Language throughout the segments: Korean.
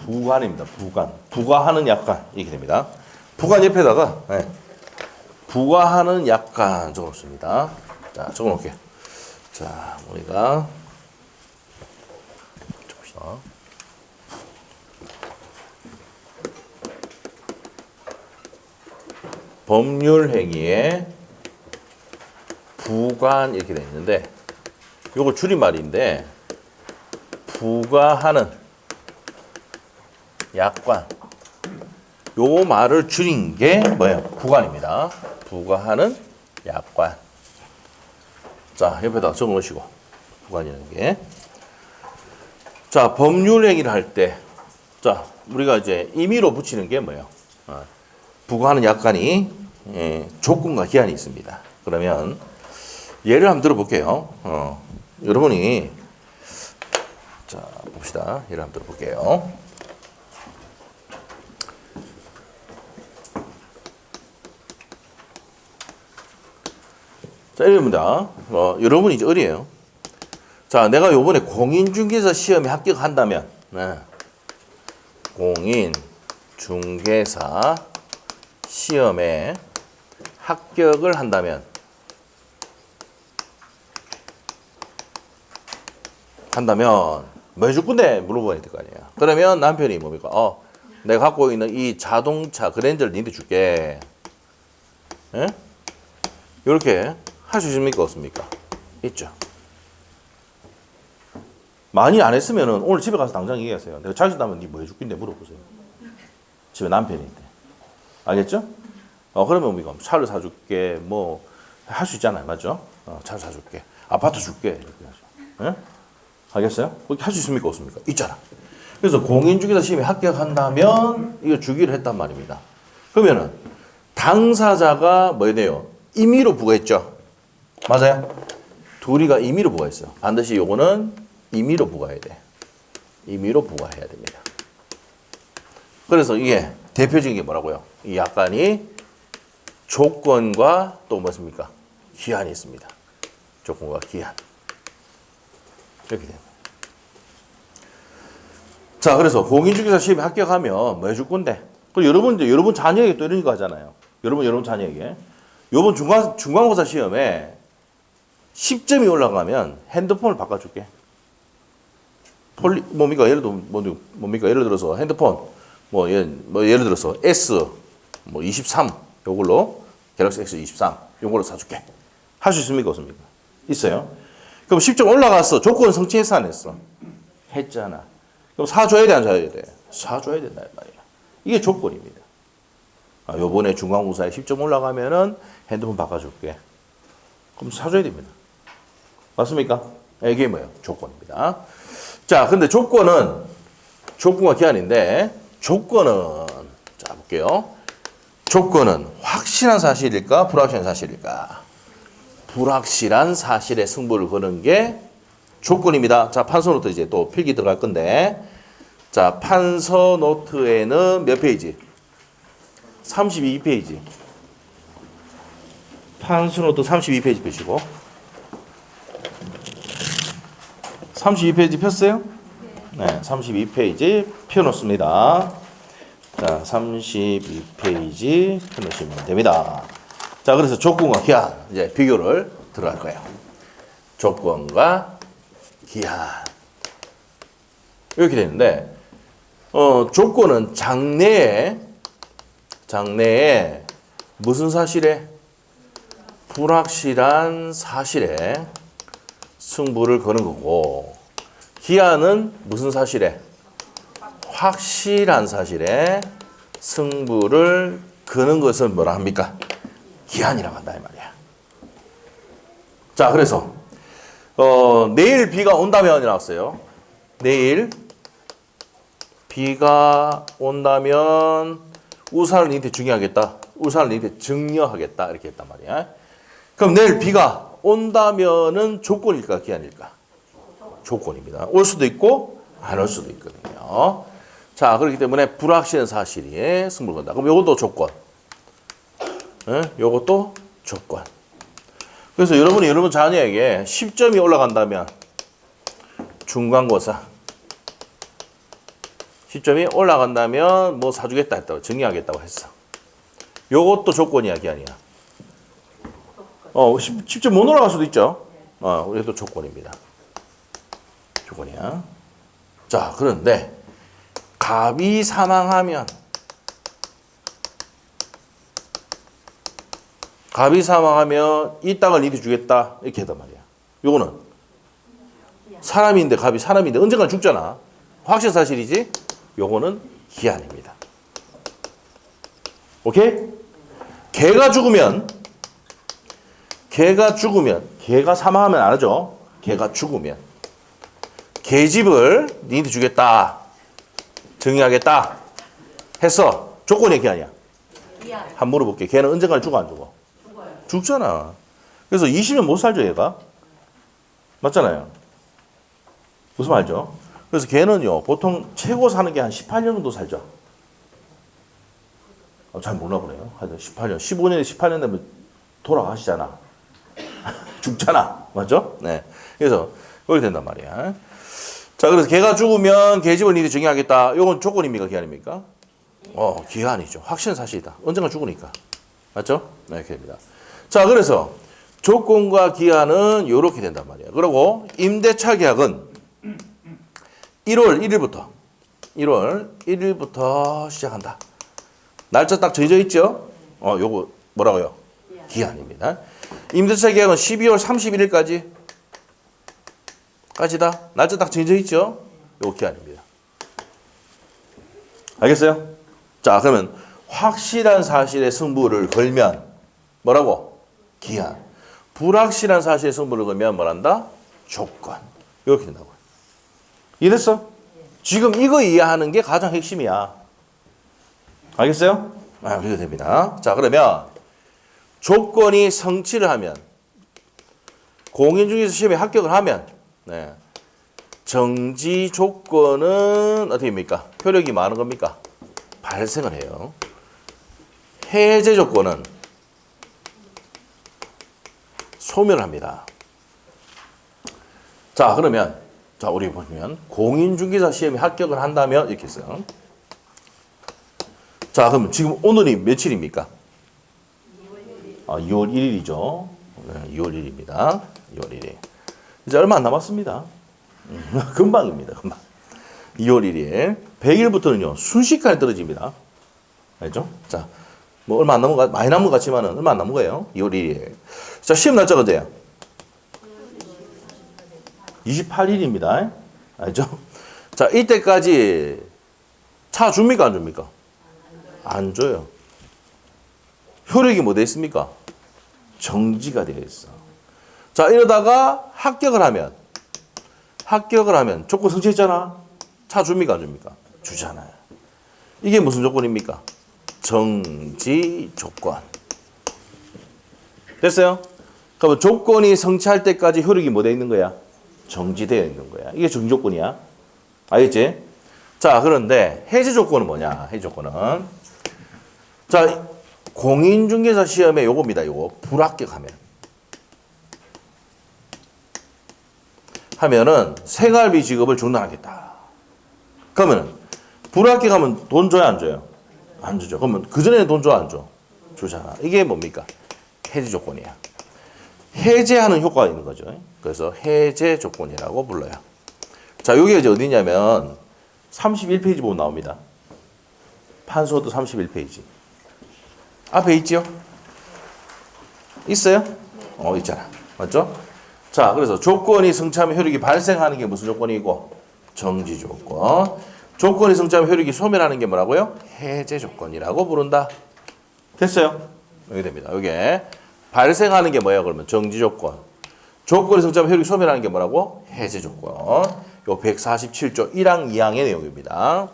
부관입니다. 부관. 부과하는 약관. 이렇게 됩니다. 부관 옆에다가, 네. 부과하는 약관 적어놓습니다. 자, 적어놓을게요. 자, 우리가, 봅시다. 법률 행위에 부관 이렇게 되어 있는데, 요거 줄임말인데, 부과하는 약관. 요 말을 줄인 게 뭐예요? 부관입니다. 부과하는 약관. 자, 옆에다 적어 놓으시고. 부관이라는 게. 자, 법률 행위를 할 때, 자, 우리가 이제 임의로 붙이는 게 뭐예요? 부과하는 약관이 조건과 기한이 있습니다. 그러면 예를 한번 들어볼게요. 여러분이 자, 봅시다. 예를 한번 들어볼게요. 자, 이럽니다. 여러분이 이제 어리예요. 자, 내가 요번에 공인중개사 시험에 합격한다면, 네. 공인중개사 시험에 합격을 한다면, 뭐 해줄 건데 물어봐야 될 거 아니에요. 그러면 남편이 뭡니까? 내가 갖고 있는 이 자동차 그랜저를 니한테 줄게. 예? 이렇게 할 수 있습니까? 없습니까? 있죠. 많이 안 했으면은 오늘 집에 가서 당장 얘기하세요. 내가 잘 준다면 니 뭐 해줄 건데 물어보세요. 집에 남편인데. 알겠죠? 그러면 우리가 차를 사줄게. 뭐 할 수 있잖아요. 맞죠? 차를 사줄게. 아파트 줄게. 이렇게 하죠. 예? 알겠어요? 그렇게 할 수 있습니까? 없습니까? 있잖아. 그래서 공인중개사 시험에 합격한다면 이거 주기를 했단 말입니다. 그러면은 당사자가 뭐 해야 돼요? 임의로 부과했죠. 맞아요? 둘이가 임의로 부과했어요. 반드시 요거는 임의로 부과해야 돼. 임의로 부과해야 됩니다. 그래서 이게 대표적인 게 뭐라고요? 이 약관이 조건과 또 뭐습니까? 기한이 있습니다. 조건과 기한. 이렇게 됩니다. 자, 그래서 공인중개사 시험에 합격하면 뭐 해줄 건데? 그리고 여러분 자녀에게 또 이런 거 하잖아요. 여러분 자녀에게. 요번 중간고사 시험에 10점이 올라가면 핸드폰을 바꿔줄게. 뭡니까? 예를 들어서 핸드폰, 예를 들어서 S23, 요걸로, 갤럭시 S23, 요걸로 사줄게. 할 수 있습니까? 없습니까? 있어요. 그럼 10점 올라갔어. 조건 성취했어, 안 했어? 했잖아. 그럼 사줘야 돼, 안 사줘야 돼? 사줘야 된다, 말이야. 이게 조건입니다. 요번에 중간고사에 10점 올라가면은 핸드폰 바꿔줄게. 그럼 사줘야 됩니다. 맞습니까? 이게 뭐예요? 조건입니다. 자, 근데 조건과 기한인데, 자, 볼게요. 조건은 확실한 사실일까? 불확실한 사실일까? 불확실한 사실에 승부를 거는 게 조건입니다. 자, 판서노트 이제 또 필기 들어갈 건데, 자, 판서노트에는 몇 페이지? 32페이지. 판서노트 32페이지 펴시고. 32페이지 폈어요? 네, 32페이지 펴놓습니다. 자, 32페이지 펴놓으시면 됩니다. 자, 그래서 조건과 기한, 이제 비교를 들어갈 거예요. 조건과 기한. 이렇게 되는데, 조건은 장래에 무슨 사실에? 불확실한 사실에 승부를 거는 거고, 기한은 무슨 사실에? 확실한 사실에 승부를 거는 것을 뭐라 합니까? 기한이라고 한다 이 말이야. 자, 그래서 내일 비가 온다면 나왔어요. 내일 비가 온다면 우산을 니한테 중요하겠다. 우산을 니한테 증여하겠다. 이렇게 했단 말이야. 그럼 내일 비가 온다면은 조건일까 기한일까? 조건입니다. 올 수도 있고 안 올 수도 있거든요. 자, 그렇기 때문에 불확실한 사실에 승부를 건다. 그럼 요것도 조건. 요것도 조건. 그래서 여러분 자녀에게 10점이 올라간다면 중간고사 시점이 올라간다면 뭐 사주겠다 했다고 정리하겠다고 했어. 요것도 조건이야, 기한이야. 10점 못 올라갈 수도 있죠. 이것도 조건입니다. 조건이야. 자, 그런데 갑이 사망하면 이 땅을 니한테 주겠다 이렇게 했단 말이야. 요거는 사람인데 갑이 사람인데 언젠가 죽잖아. 확신 사실이지. 요거는 기한입니다. 오케이? 개가 죽으면 개가 사망하면 안 하죠. 개가 죽으면 개집을 니한테 주겠다 정리하겠다 해서 조건이 기한이야. 한 물어볼게. 걔는 언젠가 죽어 안 죽어? 죽잖아. 그래서 20년 못 살죠, 얘가. 맞잖아요. 무슨 말이죠? 그래서 걔는요, 보통 최고 사는 게 한 18년 정도 살죠. 잘 몰라 보네요. 하여튼 18년, 15년에 18년 되면 돌아가시잖아. 죽잖아. 맞죠? 네. 그래서 그렇게 된단 말이야. 자, 그래서 걔가 죽으면 걔집을 니들 정의하겠다. 요건 조건입니까? 기한입니까? 기한이죠. 확신 사실이다. 언젠가 죽으니까. 맞죠? 네, 이렇게 됩니다. 자, 그래서 조건과 기한은 요렇게 된단 말이야. 그리고 임대차 계약은 1월 1일부터 시작한다. 날짜 딱 정해져 있죠? 요거 뭐라고요? 기한입니다. 임대차 계약은 12월 31일까지다. 날짜 딱 정해져 있죠? 요거 기한입니다. 알겠어요? 자, 그러면 확실한 사실의 승부를 걸면 뭐라고? 기한. 불확실한 사실의 승부를 걸면 뭐란다? 조건. 이렇게 된다고요. 이해됐어? 지금 이거 이해하는 게 가장 핵심이야. 알겠어요? 그렇게 됩니다. 자, 그러면 조건이 성취를 하면, 공인중개사 시험에 합격을 하면, 정지 조건은 어떻게 됩니까? 효력이 많은 겁니까? 발생을 해요. 해제 조건은 소멸합니다. 자, 그러면 우리 보시면 공인중개사 시험에 합격을 한다면 이렇게 있어요. 자, 그럼 지금 오늘이 며칠입니까? 2월 1일이죠. 2월 1일입니다. 2월 1일. 이제 얼마 안 남았습니다. 금방입니다. 금방. 2월 1일. 100일부터는요, 순식간에 떨어집니다. 알죠? 자, 뭐 얼마 안 남은 거, 많이 남은 것 같지만은 얼마 안 남은 거예요. 2월 1일. 자, 시험 날짜가 언제야? 28일입니다. 알죠? 자, 이때까지 차 줍니까? 안 줍니까? 안 줘요. 효력이 뭐 되어 있습니까? 정지가 되어 있어. 자, 이러다가 합격을 하면 조건 성취했잖아. 차 줍니까? 안 줍니까? 주잖아요. 이게 무슨 조건입니까? 정지 조건. 됐어요? 그러면 조건이 성취할 때까지 효력이 뭐 되어 있는 거야? 정지되어 있는 거야. 이게 정지 조건이야. 알겠지? 자, 그런데 해제 조건은 뭐냐? 해제 조건은 자, 공인중개사 시험에 요겁니다. 요거 하면은 생활비 지급을 중단하겠다. 그러면 불합격하면 돈 줘야 안 줘요? 안 주죠. 그러면 그 전에는 돈 줘 안 줘? 주잖아. 이게 뭡니까? 해제 조건이야. 해제하는 효과가 있는 거죠. 그래서 해제 조건이라고 불러요. 자, 여기 이제 어디냐면 31페이지 보면 나옵니다. 판소도 31페이지. 앞에 있죠? 있어요? 있잖아. 맞죠? 자, 그래서 조건이 성취하면 효력이 발생하는 게 무슨 조건이고? 정지 조건. 조건이 성취하면 효력이 소멸하는 게 뭐라고요? 해제 조건이라고 부른다. 됐어요? 여기 됩니다. 여기 발생하는 게 뭐예요? 그러면 정지 조건. 조건이 성취하면 효력이 소멸하는 게 뭐라고? 해제 조건. 요 147조 1항 2항의 내용입니다.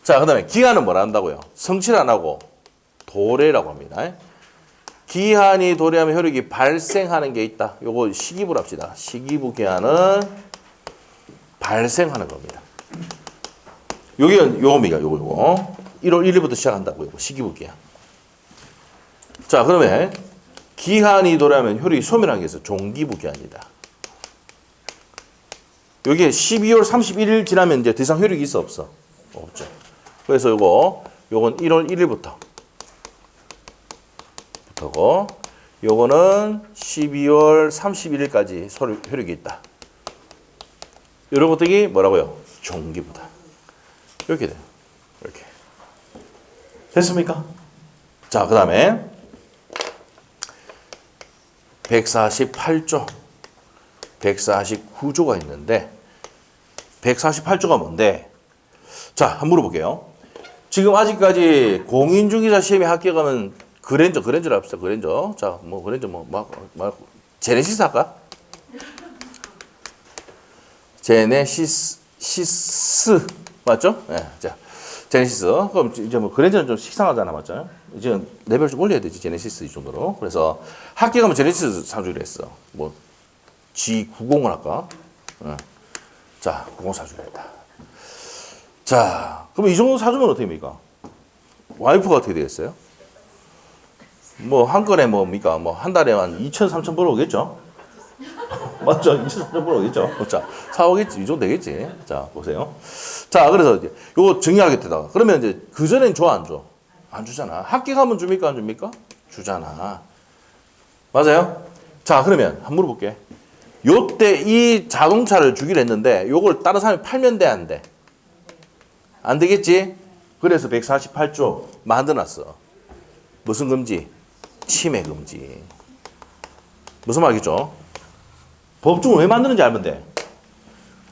자, 그 다음에 기한은 뭐라 한다고요? 성취를 안 하고 도래라고 합니다. 기한이 도래하면 효력이 발생하는 게 있다. 요거 시기부로 합시다. 시기부 기한은 발생하는 겁니다. 요겁니다. 요거. 1월 1일부터 시작한다고. 요거 시기부 기한. 자, 그러면 기한이 도래하면 효력이 소멸하는 게 있어. 종기부 기한이다. 요게 12월 31일 지나면 이제 더 이상 효력이 있어 없어? 없죠. 그래서 요건 1월 1일부터 고 요거는 12월 31일까지 효력이 있다. 이런 것들이 뭐라고요? 종기부다. 이렇게 돼요. 이렇게. 됐습니까? 자, 그 다음에 148조, 149조가 있는데 148조가 뭔데? 자, 한번 물어볼게요. 지금 아직까지 공인중개사 시험에 합격하면 그랜저를 합시다. 그랜저. 자, 뭐 그랜저 제네시스 할까? 제네시스 맞죠? 예. 네, 자, 제네시스. 그럼 이제 뭐 그랜저는 좀 식상하잖아, 맞죠? 이제 레벨 좀 올려야 되지, 제네시스 이 정도로. 그래서 합격하면 제네시스 사주기로 했어. 뭐 G90을 할까? 예. 자, 90 사주기로 했다. 자, 그럼 이 정도 사주면 어떻게 됩니까? 와이프가 어떻게 되겠어요? 뭐 한 건에 뭡니까? 뭐 한 달에 한 2천, 3천 벌어오겠죠? 맞죠? 2천, 3천 벌어오겠죠? 자, 사오겠지. 이 정도 되겠지. 자, 보세요. 자, 그래서 이제 요거 정리하겠다. 그러면 이제 그전엔 줘, 안 줘? 안 주잖아. 합격하면 줍니까? 안 줍니까? 주잖아. 맞아요? 자, 그러면 한번 물어볼게. 요때 이 자동차를 주기로 했는데 요걸 다른 사람이 팔면 돼, 안 돼? 안 되겠지? 그래서 148조 만들어놨어. 무슨 금지? 침해 금지. 무슨 말이겠죠? 법중을 왜 만드는지 알면 돼.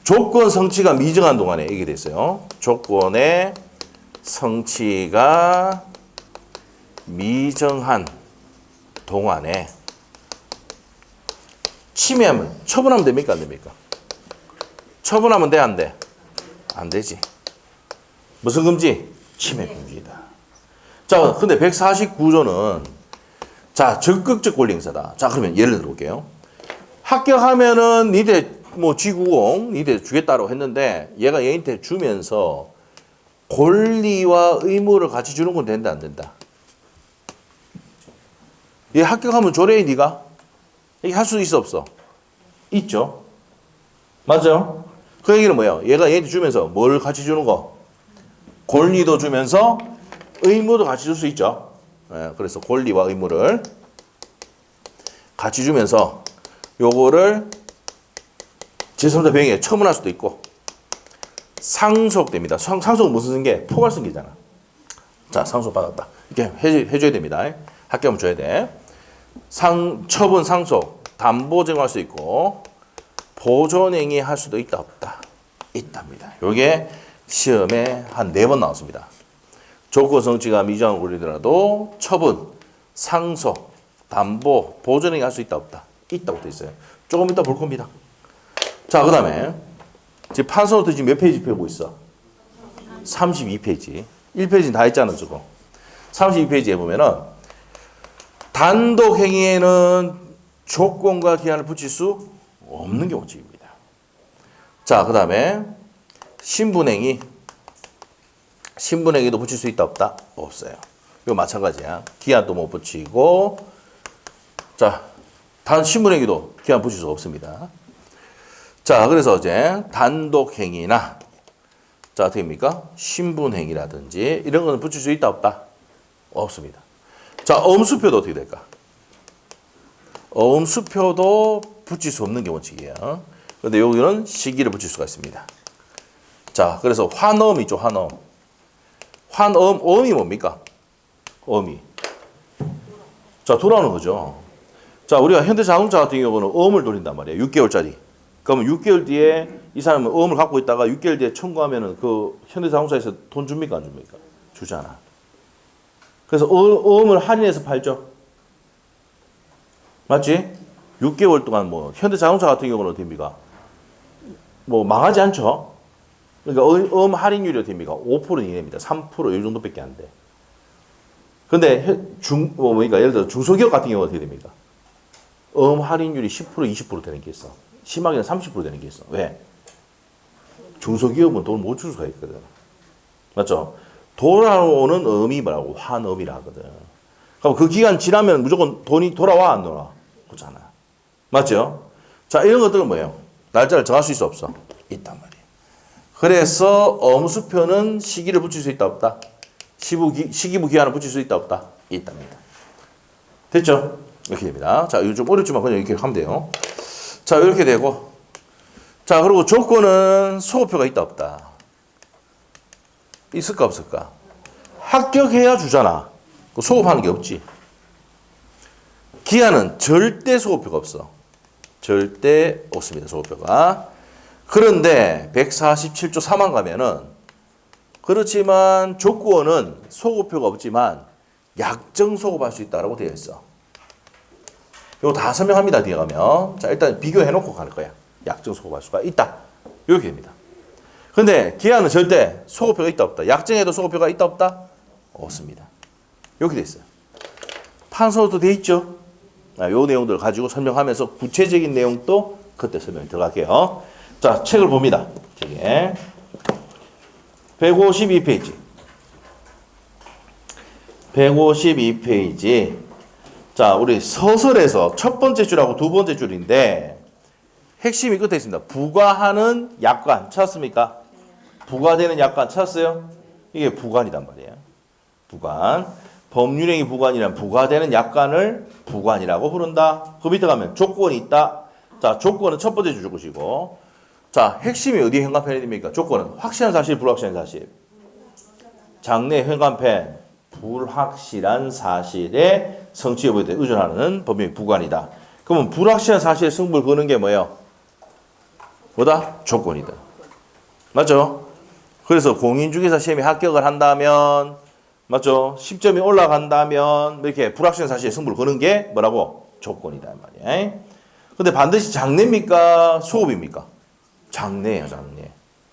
조건 성취가 미정한 동안에 이게 됐어요. 조건의 성취가 미정한 동안에 침해하면 처분하면 됩니까? 안 됩니까? 처분하면 돼? 안 돼? 안 되지. 무슨 금지? 침해 금지다. 자, 근데 149조는 자, 적극적 권리 행사다. 자, 그러면 예를 들어 볼게요. 합격하면은 니네 뭐 G90 니네 주겠다고 했는데 얘가 얘한테 주면서 권리와 의무를 같이 주는 건 된다, 안 된다? 얘 합격하면 줘래, 니가? 이게 할 수 있어, 없어? 있죠. 맞아요? 그 얘기는 뭐예요? 얘가 얘한테 주면서 뭘 같이 주는 거? 권리도 주면서 의무도 같이 줄 수 있죠. 예, 그래서 권리와 의무를 같이 주면서 요거를 제3자 병행에 처분할 수도 있고 상속됩니다. 상속은 무슨 게? 포괄성기잖아. 자, 상속 받았다. 이렇게 해줘야 됩니다. 합격하면 줘야 돼. 처분 상속, 담보 제공할 수 있고 보존행위 할 수도 있다, 없다? 있답니다. 요게 시험에 한 4번 나왔습니다. 조건 성취가 미정한 권리더라도 처분, 상속, 담보, 보존행위 할 수 있다, 없다? 있다고 돼 있어요. 조금 이따 볼 겁니다. 자, 그 다음에 지금 판서부터 지금 몇 페이지 펴고 있어? 32페이지. 1페이지는 다 했잖아, 저거. 32페이지에 보면은 단독 행위에는 조건과 기한을 붙일 수 없는 게 원칙입니다. 자, 그 다음에 신분행위도 붙일 수 있다, 없다? 없어요. 이거 마찬가지야. 기한도 못 붙이고, 자, 단 신분행위도 기한 붙일 수 없습니다. 자, 그래서 이제 단독행위나, 자, 어떻게 됩니까? 신분행위라든지 이런 거는 붙일 수 있다, 없다? 없습니다. 자, 엄수표도 어떻게 될까? 엄수표도 붙일 수 없는 게 원칙이에요. 그런데 여기는 시기를 붙일 수가 있습니다. 자, 그래서 환엄 있죠, 환엄. 엄이 뭡니까? 엄이. 자, 돌아오는 거죠. 자, 우리가 현대자동차 같은 경우는 엄을 돌린단 말이에요. 6개월짜리. 그러면 6개월 뒤에 이 사람은 엄을 갖고 있다가 6개월 뒤에 청구하면은 그 현대자동차에서 돈 줍니까, 안 줍니까? 주잖아. 그래서 엄을 할인해서 팔죠. 맞지? 6개월 동안 뭐 현대자동차 같은 경우는 어떻습니까? 뭐 망하지 않죠. 그러니까 엄 할인율이 어떻습니까? 5% 이내입니다. 3% 이 정도밖에 안 돼. 근데 그러니까 예를 들어 중소기업 같은 경우는 어떻게 됩니까? 엄 할인율이 10% 20% 되는 게 있어. 심하게는 30% 되는 게 있어. 왜? 중소기업은 돈을 못 줄 수가 있거든. 맞죠? 돌아오는 엄이 뭐라고? 환엄이라 하거든. 그럼 그 기간 지나면 무조건 돈이 돌아와, 안 돌아와? 그렇잖아. 맞죠? 자, 이런 것들은 뭐예요? 날짜를 정할 수 있어, 없어? 있단 말이에요. 그래서 엄수표는 시기를 붙일 수 있다 없다? 시기부 기한을 붙일 수 있다 없다? 있답니다. 됐죠? 이렇게 됩니다. 자, 이거 좀 어렵지만 그냥 이렇게 하면 돼요. 자, 이렇게 되고. 자, 그리고 조건은 소호표가 있다 없다? 있을까 없을까? 합격해야 주잖아. 소급하는 게 없지. 기한은 절대 소호표가 없어. 절대 없습니다. 소호표가. 그런데 147조 3항 가면은 그렇지만 조건은 소호표가 없지만 약정 소급할 수 있다라고 되어 있어. 이거 다 설명합니다. 뒤에 가면. 자, 일단 비교해 놓고 갈 거야. 약정 소급할 수가 있다. 이렇게 됩니다. 근데 기한은 절대 소호표가 있다 없다. 약정에도 소호표가 있다 없다? 없습니다. 이렇게 돼 있어요. 판서도 돼 있죠. 요 내용들을 가지고 설명하면서 구체적인 내용도 그때 설명 들어갈게요. 자, 책을 봅니다. 책에 152페이지. 152페이지. 자, 우리 서술에서 첫 번째 줄하고 두 번째 줄인데 핵심이 끝에 있습니다. 부과하는 약관 찾았습니까? 부과되는 약관 찾았어요? 이게 부관이란 말이에요. 부관. 법률행위 부관이란 부과되는 약관을 부관이라고 부른다. 그 밑에 가면 조건이 있다. 자, 조건은 첫 번째 줄 것이고. 자, 핵심이 어디에 현관펜이 됩니까? 조건은 확실한 사실, 불확실한 사실. 장래 현관펜, 불확실한 사실의 성취 여부에 대해 의존하는 법률 부관이다. 그러면 불확실한 사실의 승부를 거는 게 뭐예요? 뭐다? 조건이다. 맞죠? 그래서 공인중개사 시험에 합격을 한다면, 맞죠? 10점이 올라간다면 이렇게 불확실한 사실의 승부를 거는 게 뭐라고? 조건이다 말이야. 근데 반드시 장래입니까? 소급입니까? 장래예요, 장래.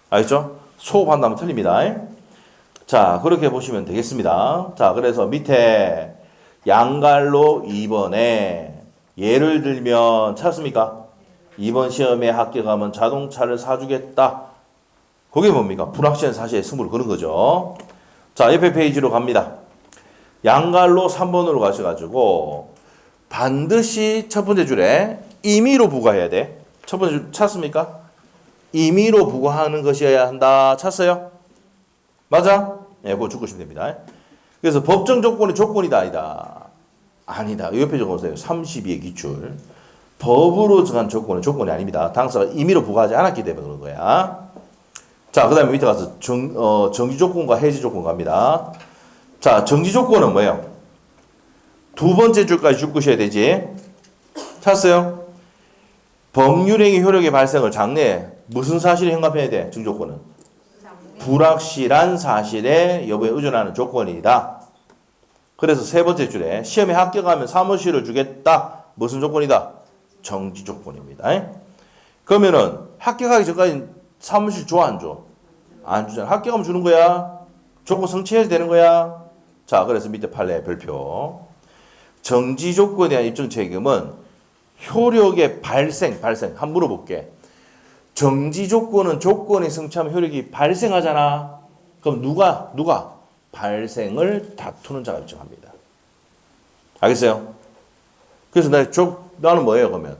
알겠죠? 소급한다면 틀립니다. 자, 그렇게 보시면 되겠습니다. 자, 그래서 밑에 양갈로 2번에 예를 들면 찾았습니까? 이번 시험에 합격하면 자동차를 사주겠다. 그게 뭡니까? 불확실한 사실의 승부를 거는 거죠. 자, 옆에 페이지로 갑니다. 양갈로 3번으로 가셔가지고 반드시 첫 번째 줄에 임의로 부과해야 돼. 첫 번째 줄 찾습니까? 임의로 부과하는 것이어야 한다. 찾았어요? 맞아? 네, 그거 적으시면 됩니다. 그래서 법정 조건이 조건이다 아니다? 아니다. 옆에 적어보세요. 32의 기출. 법으로 정한 조건은 조건이 아닙니다. 당사가 임의로 부과하지 않았기 때문에 그런 거야. 자, 그 다음에 밑에 가서 정지 조건과 해지 조건 갑니다. 자, 정지 조건은 뭐예요? 두 번째 줄까지 줄 것이어야 되지. 찾았어요? 법률행위 효력의 발생을 장래에 무슨 사실이 현관해야 돼? 정지 조건은? 불확실한 사실의 여부에 의존하는 조건이다. 그래서 세 번째 줄에 시험에 합격하면 사무실을 주겠다. 무슨 조건이다? 정지 조건입니다. 그러면은 합격하기 전까지 사무실 줘, 안 줘? 안 주잖아. 합격하면 주는 거야. 조건 성취해야 되는 거야. 자, 그래서 밑에 판례 별표. 정지 조건에 대한 입증 책임은 효력의 발생. 한번 물어볼게. 정지 조건은 조건이 성취하면 효력이 발생하잖아. 그럼 누가 발생을 다투는 자가 입증합니다. 알겠어요? 그래서 나는 뭐예요, 그러면?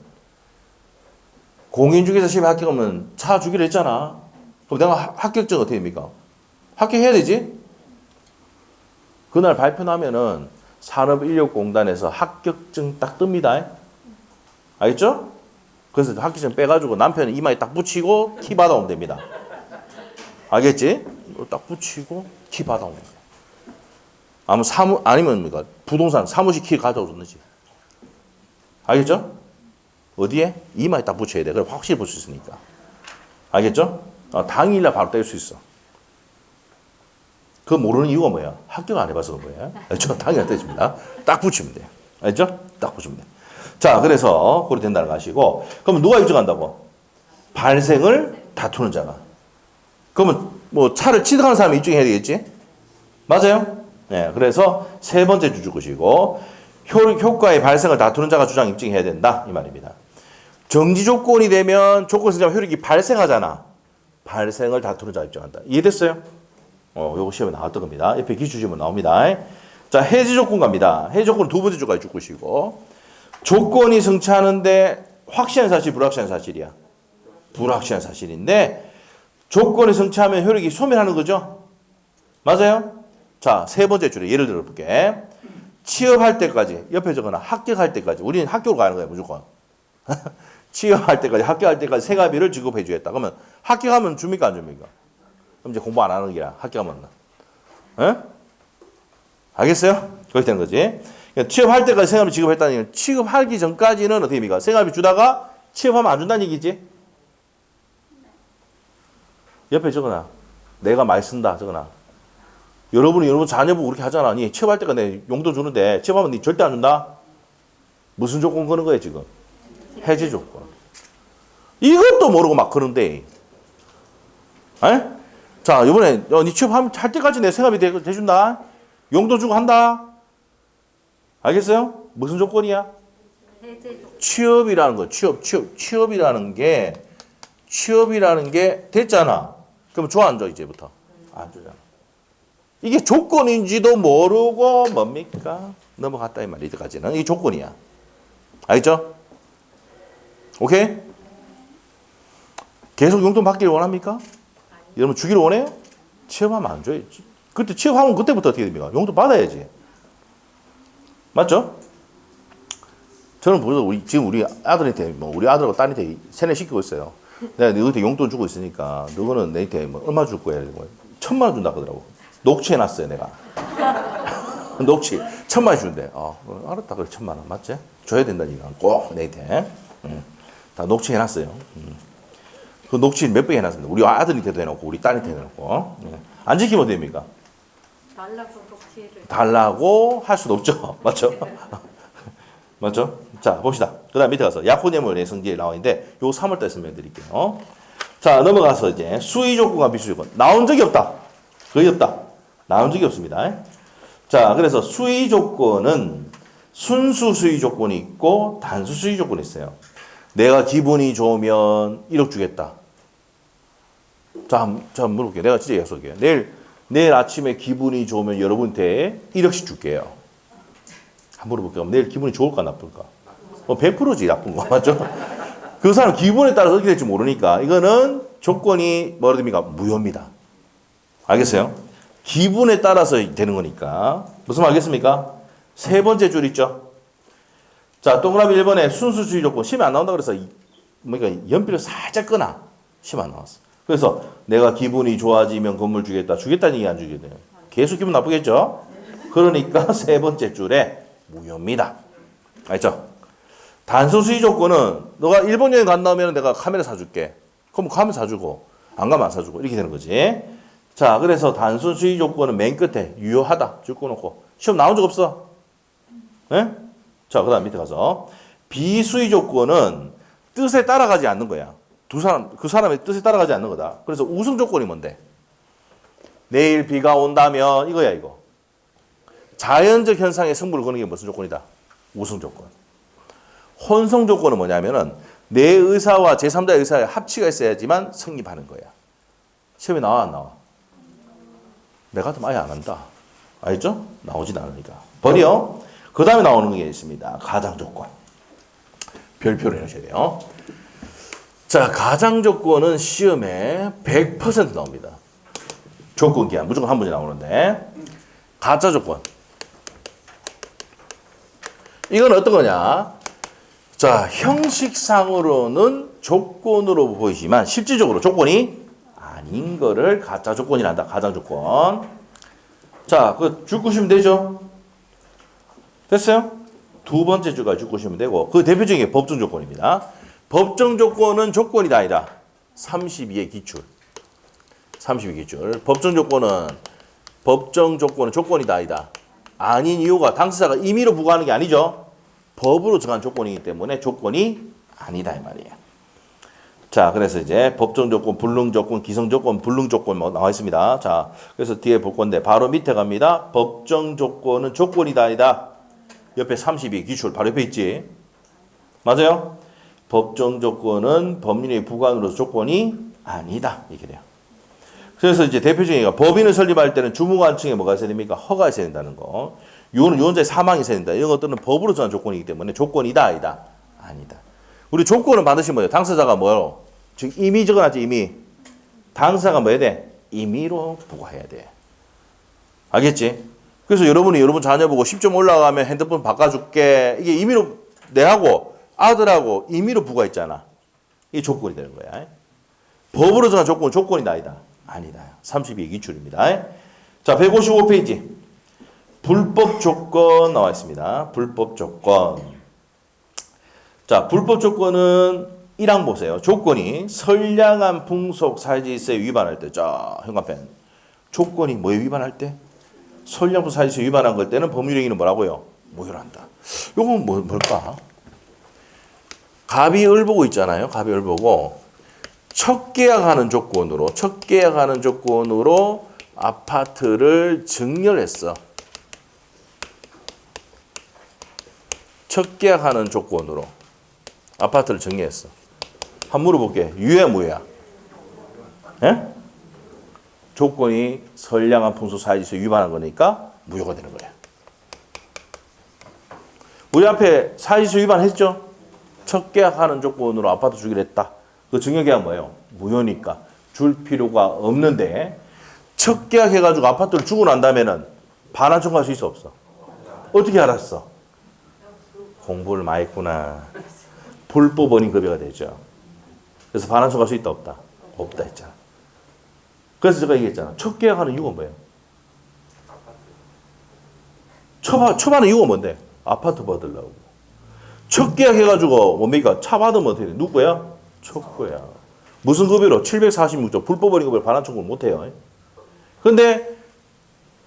공인중개사 시험에 합격하면 차 주기로 했잖아. 그럼 내가 합격증 어떻게 됩니까? 합격해야 되지? 그날 발표 나면은 산업인력공단에서 합격증 딱 뜹니다. 알겠죠? 그래서 합격증 빼가지고 남편은 이마에 딱 붙이고 키 받아오면 됩니다. 알겠지? 딱 붙이고 키 받아오면 됩니다. 아니면 뭡니까? 부동산 사무실 키 가져오든지. 알겠죠? 어디에? 이마에 딱 붙여야 돼. 그럼 확실히 볼 수 있으니까. 알겠죠? 당일날 바로 뗄 수 있어. 그거 모르는 이유가 뭐야? 합격 안 해봐서 그런 거야. 알죠? 당일날 떼집니다. 딱 붙이면 돼요. 알죠? 딱 붙이면 돼. 자, 그래서 그렇게 된다는 거 아시고. 그러면 누가 입증한다고? 발생을 다투는 자가. 그러면 뭐 차를 취득하는 사람이 입증해야 되겠지? 맞아요? 네, 그래서 세 번째 줄 것이고 효과의 발생을 다투는 자가 주장 입증해야 된다 이 말입니다. 정지 조건이 되면 조건 성취하면 효력이 발생하잖아. 발생을 다투는 자가 입증한다. 이해됐어요? 요거 시험에 나왔던 겁니다. 옆에 기출시험은 나옵니다. 자, 해지 조건 갑니다. 해지 조건은 두 번째 줄까지 줄 것이고 조건이 성취하는데 확실한 사실, 불확실한 사실이야. 불확실한 사실인데 조건을 성취하면 효력이 소멸하는 거죠. 맞아요? 자, 세 번째 줄에 예를 들어 볼게. 취업할 때까지, 옆에 적어놔. 합격할 때까지. 우리는 학교로 가는 거야, 무조건. 취업할 때까지, 합격할 때까지 생활비를 지급해 주겠다. 그러면 합격하면 줍니까, 안 줍니까? 그럼 이제 공부 안 하는 게야, 합격하면. 에? 알겠어요? 그렇게 되는 거지. 그러니까 취업할 때까지 생활비 지급했다는 얘기는 취업하기 전까지는 어떻게 됩니까? 생활비 주다가 취업하면 안 준다는 얘기지? 옆에 적어놔. 내가 많이 쓴다, 적어놔. 여러분 자녀보고 그렇게 하잖아. 니 취업할 때가 내 용돈 주는데 취업하면 니 절대 안 준다? 무슨 조건 거는 거야, 지금? 해지 조건. 이것도 모르고 막 그런데. 에? 자, 이번에 니 취업할 때까지 내 생활비 대준다. 용돈 주고 한다. 알겠어요? 무슨 조건이야? 취업이라는 거. 취업이라는 게 됐잖아. 그럼 줘 안 줘, 이제부터? 안 주잖아. 이게 조건인지도 모르고 뭡니까? 넘어갔다 이 말이야. 이때까지는. 이게 조건이야. 알겠죠? 오케이? 계속 용돈 받기를 원합니까? 여러분 주기를 원해요? 취업하면 안 줘요. 그때 취업하면 그때부터 어떻게 됩니까? 용돈 받아야지. 맞죠? 저는 벌써 지금 우리 아들한테 우리 아들하고 딸한테 세뇌시키고 있어요. 내가 너한테 용돈 주고 있으니까 너는 내한테 얼마 줄 거야? 1,000만 원 준다 그러더라고. 녹취해놨어요, 내가. 녹취. 1,000만 원 준대. 알았다. 그래, 1,000만 원. 맞지? 줘야 된다는 얘기가 꼭 내한테. 다 녹취해놨어요. 그 녹취 몇 번 해놨습니다. 우리 아들한테도 해놓고, 우리 딸한테도 해놓고. 안 지키면 어떻게 됩니까? 달라고 녹취를. 달라고 할 수도 없죠. 맞죠? 맞죠? 자, 봅시다. 그 다음 밑에 가서 약혼예물 성질이 나와 있는데, 요 3월달에 설명드릴게요. 자, 넘어가서 이제 수의 조건과 비수 조건. 나온 적이 없다. 거의 없다. 나온 적이 없습니다. 자, 그래서 수의 조건은 순수 수의 조건이 있고 단수 수의 조건이 있어요. 내가 기분이 좋으면 1억 주겠다. 자, 물어볼게요. 내가 진짜 약속해요. 내일 아침에 기분이 좋으면 여러분한테 1억씩 줄게요. 한번 물어볼게요. 내일 기분이 좋을까 나쁠까? 100%지 나쁜 거 맞죠? 그 사람 기분에 따라서 어떻게 될지 모르니까 이거는 조건이 뭐라 됩니까? 무효입니다. 알겠어요? 기분에 따라서 되는 거니까. 무슨 말 알겠습니까? 세 번째 줄 있죠? 자, 동그라미 1번에 순수 수의 조건. 시험에 안 나온다 그래서 연필을 살짝 끄나. 시험 안 나왔어. 그래서 내가 기분이 좋아지면 건물 주겠다. 주겠다는 얘기 안 주게 돼요. 계속 기분 나쁘겠죠? 그러니까 세 번째 줄에 무효입니다. 알죠? 단수 수의 조건은 너가 일본 여행 간다면 내가 카메라 사줄게. 그럼 카메라 사주고 안 가면 안 사주고 이렇게 되는 거지. 자, 그래서 단순 수의 조건은 맨 끝에 유효하다 줄 꺼놓고 시험 나온 적 없어. 예? 자, 그 다음 밑에 가서 비수의 조건은 뜻에 따라가지 않는 거야. 그 사람의 뜻에 따라가지 않는 거다. 그래서 우승 조건이 뭔데? 내일 비가 온다면 이거야, 이거. 자연적 현상에 승부를 거는 게 무슨 조건이다? 우승 조건. 혼성 조건은 뭐냐면은 내 의사와 제3자의 의사의 합치가 있어야지만 성립하는 거야. 시험에 나와 안 나와? 내가 같으면 아예 안 한다. 알죠? 나오진 않으니까. 버려. 그 다음에 나오는 게 있습니다. 가장 조건. 별표를 해놓으셔야 돼요. 자, 가장 조건은 시험에 100% 나옵니다. 조건 기한 무조건 한 문제 나오는데 가짜 조건. 이건 어떤 거냐? 자, 형식상으로는 조건으로 보이지만 실질적으로 조건이 아닌 거를 가짜 조건이란다. 가장 조건. 자, 그 줄 거시면 되죠? 됐어요? 두 번째 줄까지 줄 거시면 되고 그 대표적인 게 법정 조건입니다. 법정 조건은 조건이 아니다. 32의 기출. 32의 기출. 법정 조건은 조건이다 아니다. 아닌 이유가 당사자가 임의로 부과하는 게 아니죠. 법으로 정한 조건이기 때문에 조건이 아니다 이 말이에요. 자, 그래서 이제 법정 조건, 불능 조건, 기성 조건, 불능 조건 뭐 나와 있습니다. 자, 그래서 뒤에 볼 건데 바로 밑에 갑니다. 법정 조건은 조건이다 아니다. 옆에 32 기출 바로 옆에 있지. 맞아요? 법정 조건은 법률의 부관으로서 조건이 아니다. 이렇게 돼요. 그래서 이제 대표적인 게 법인을 설립할 때는 주무관청에 뭐가 있어야 됩니까? 허가가 있어야 된다는 거. 유언자의 사망이 있어야 된다. 이런 것들은 법으로 정한 조건이기 때문에 조건이다 아니다. 아니다. 우리 조건을 받으신 뭐예요? 당사자가 뭐요? 즉 이미 적어놨지 이미. 당사가 뭐 해야 돼? 임의로 부과해야 돼. 알겠지? 그래서 여러분 자녀 보고 10점 올라가면 핸드폰 바꿔줄게. 이게 임의로 내하고 아들하고 임의로 부과했잖아. 이게 조건이 되는 거야. 법으로 정한 조건이 아니다. 아니다. 32의 기출입니다. 자, 155페이지. 불법 조건 나와 있습니다. 불법 조건. 자, 불법 조건은 1항 보세요. 조건이 선량한 풍속 사회질서에 위반할 때. 자, 현관펜. 조건이 뭐에 위반할 때? 선량한 풍속 사회질서에 위반한 걸 때는 법률행위는 뭐라고요? 무효한다. 요건 뭘까? 갑이 을보고 있잖아요. 갑이 을보고 첫 계약하는 조건으로 아파트를 증여했어. 첫 계약하는 조건으로 아파트를 증여했어. 한번 물어볼게. 유야 무야? 예? 조건이 선량한 풍속 사회질서 위반한 거니까 무효가 되는 거야. 우리 앞에 사회질서 위반했죠? 첫 계약하는 조건으로 아파트 주기로 했다. 그 증여계약 뭐예요? 무효니까 줄 필요가 없는데 첫 계약해가지고 아파트를 주고 난 다음에는 반환 청구할 수 있어 없어? 어떻게 알았어? 공부를 많이 했구나. 불법 원인급여가 되죠. 그래서 반환 청구할 수 있다 없다? 없다 했잖아. 그래서 제가 얘기했잖아. 첫 계약하는 이유가 뭐예요? 초반에 이유가 뭔데? 아파트 받으려고. 첫 계약해가지고 뭡니까? 차 받으면 어떻게 돼? 누구야? 첫 거야. 무슨 급여로? 746조. 불법 원인 급여로 반환 청구를 못해요. 근데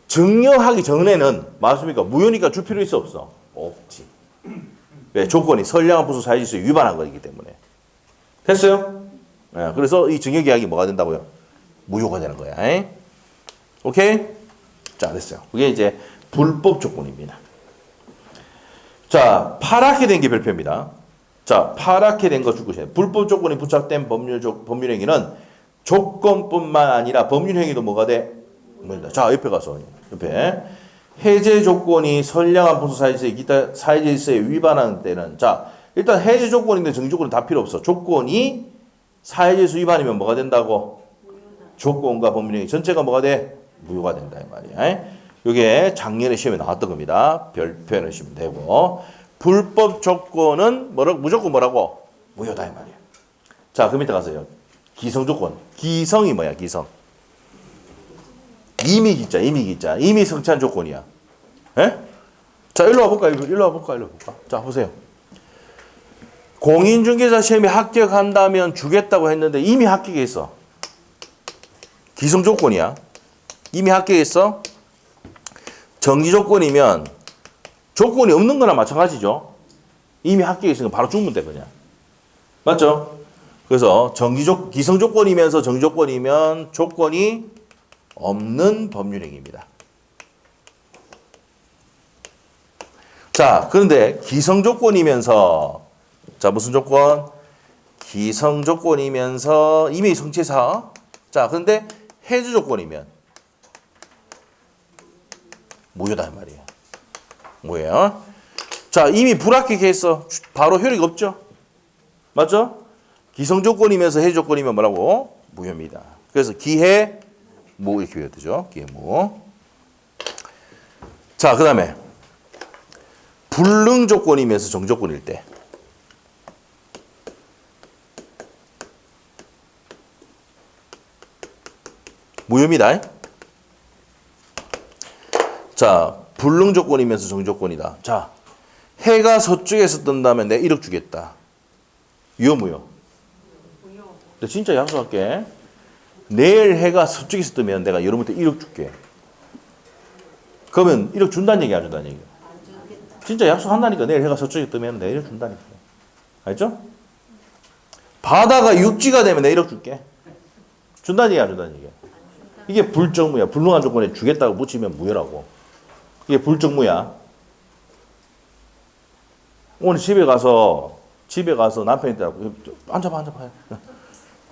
증여하기 전에는 맞습니까? 무효니까 줄 필요 있어 없어? 없지. 왜? 조건이 선량한 풍속 사회질서에 위반한 거기 때문에. 됐어요? 네, 그래서 이 증여계약이 뭐가 된다고요? 무효가 되는 거야. 오케이? 자, 됐어요. 그게 이제 불법 조건입니다. 자, 파랗게 된 게 별표입니다. 자, 파랗게 된 거 주고시네. 불법 조건이 부착된 법률행위는 조건뿐만 아니라 법률행위도 뭐가 돼? 자, 옆에 가서. 옆에. 해제 조건이 선량한 풍속 사회질서에 위반하는 때는, 자, 일단 해제 조건인데 정지 조건은 다 필요 없어. 조건이 사회질서 위반이면 뭐가 된다고? 조건과 법률행위 전체가 뭐가 돼? 무효가 된다 이 말이야. 이게 작년에 시험에 나왔던 겁니다. 별표 넣으시면 되고. 불법 조건은 무조건 뭐라고? 무효다 이 말이야. 자, 그 밑에 가서요. 기성 조건. 기성이 뭐야? 기성. 이미 기자. 이미 성취한 조건이야. 예? 자, 일로 와볼까? 자, 보세요. 공인중개사 시험에 합격한다면 주겠다고 했는데 이미 합격했어. 기성 조건이야. 이미 합격했어. 정지 조건이면 조건이 없는 거나 마찬가지죠. 이미 합격했으니까 바로 주면 돼 그냥. 맞죠? 그래서 기성 조건이면서 정지 조건이면 조건이 없는 법률행위입니다. 자, 그런데 기성 조건이면서 자, 무슨 조건? 기성 조건이면서 이미 성취해서 자, 그런데 해제 조건이면 무효다 이 말이에요. 뭐예요? 자, 이미 불합격했어. 바로 효력이 없죠. 맞죠? 기성 조건이면서 해제 조건이면 뭐라고? 무효입니다. 그래서 기해 무 이렇게 외워되죠. 기해 무. 자, 그다음에 불능 조건이면서 정조건일 때. 무효입니다. 자, 불능 조건이면서 정조건이다. 자, 해가 서쪽에서 뜬다면 내가 1억 주겠다. 유효 무효? 무효. 근데 진짜 약속할게. 내일 해가 서쪽에서 뜨면 내가 여러분한테 1억 줄게. 그러면 1억 준다는 얘기 안 준다는 얘기? 안 주겠다. 진짜 약속한다니까. 내일 해가 서쪽에 뜨면 내가 1억 준다니까. 알죠? 바다가 육지가 되면 내가 1억 줄게. 준다는 얘기 안 준다는 얘기? 이게 불정무야. 불능한 조건에 주겠다고 붙이면 무효라고. 이게 불정무야. 오늘 집에 가서 남편이 있더라고. 앉아봐.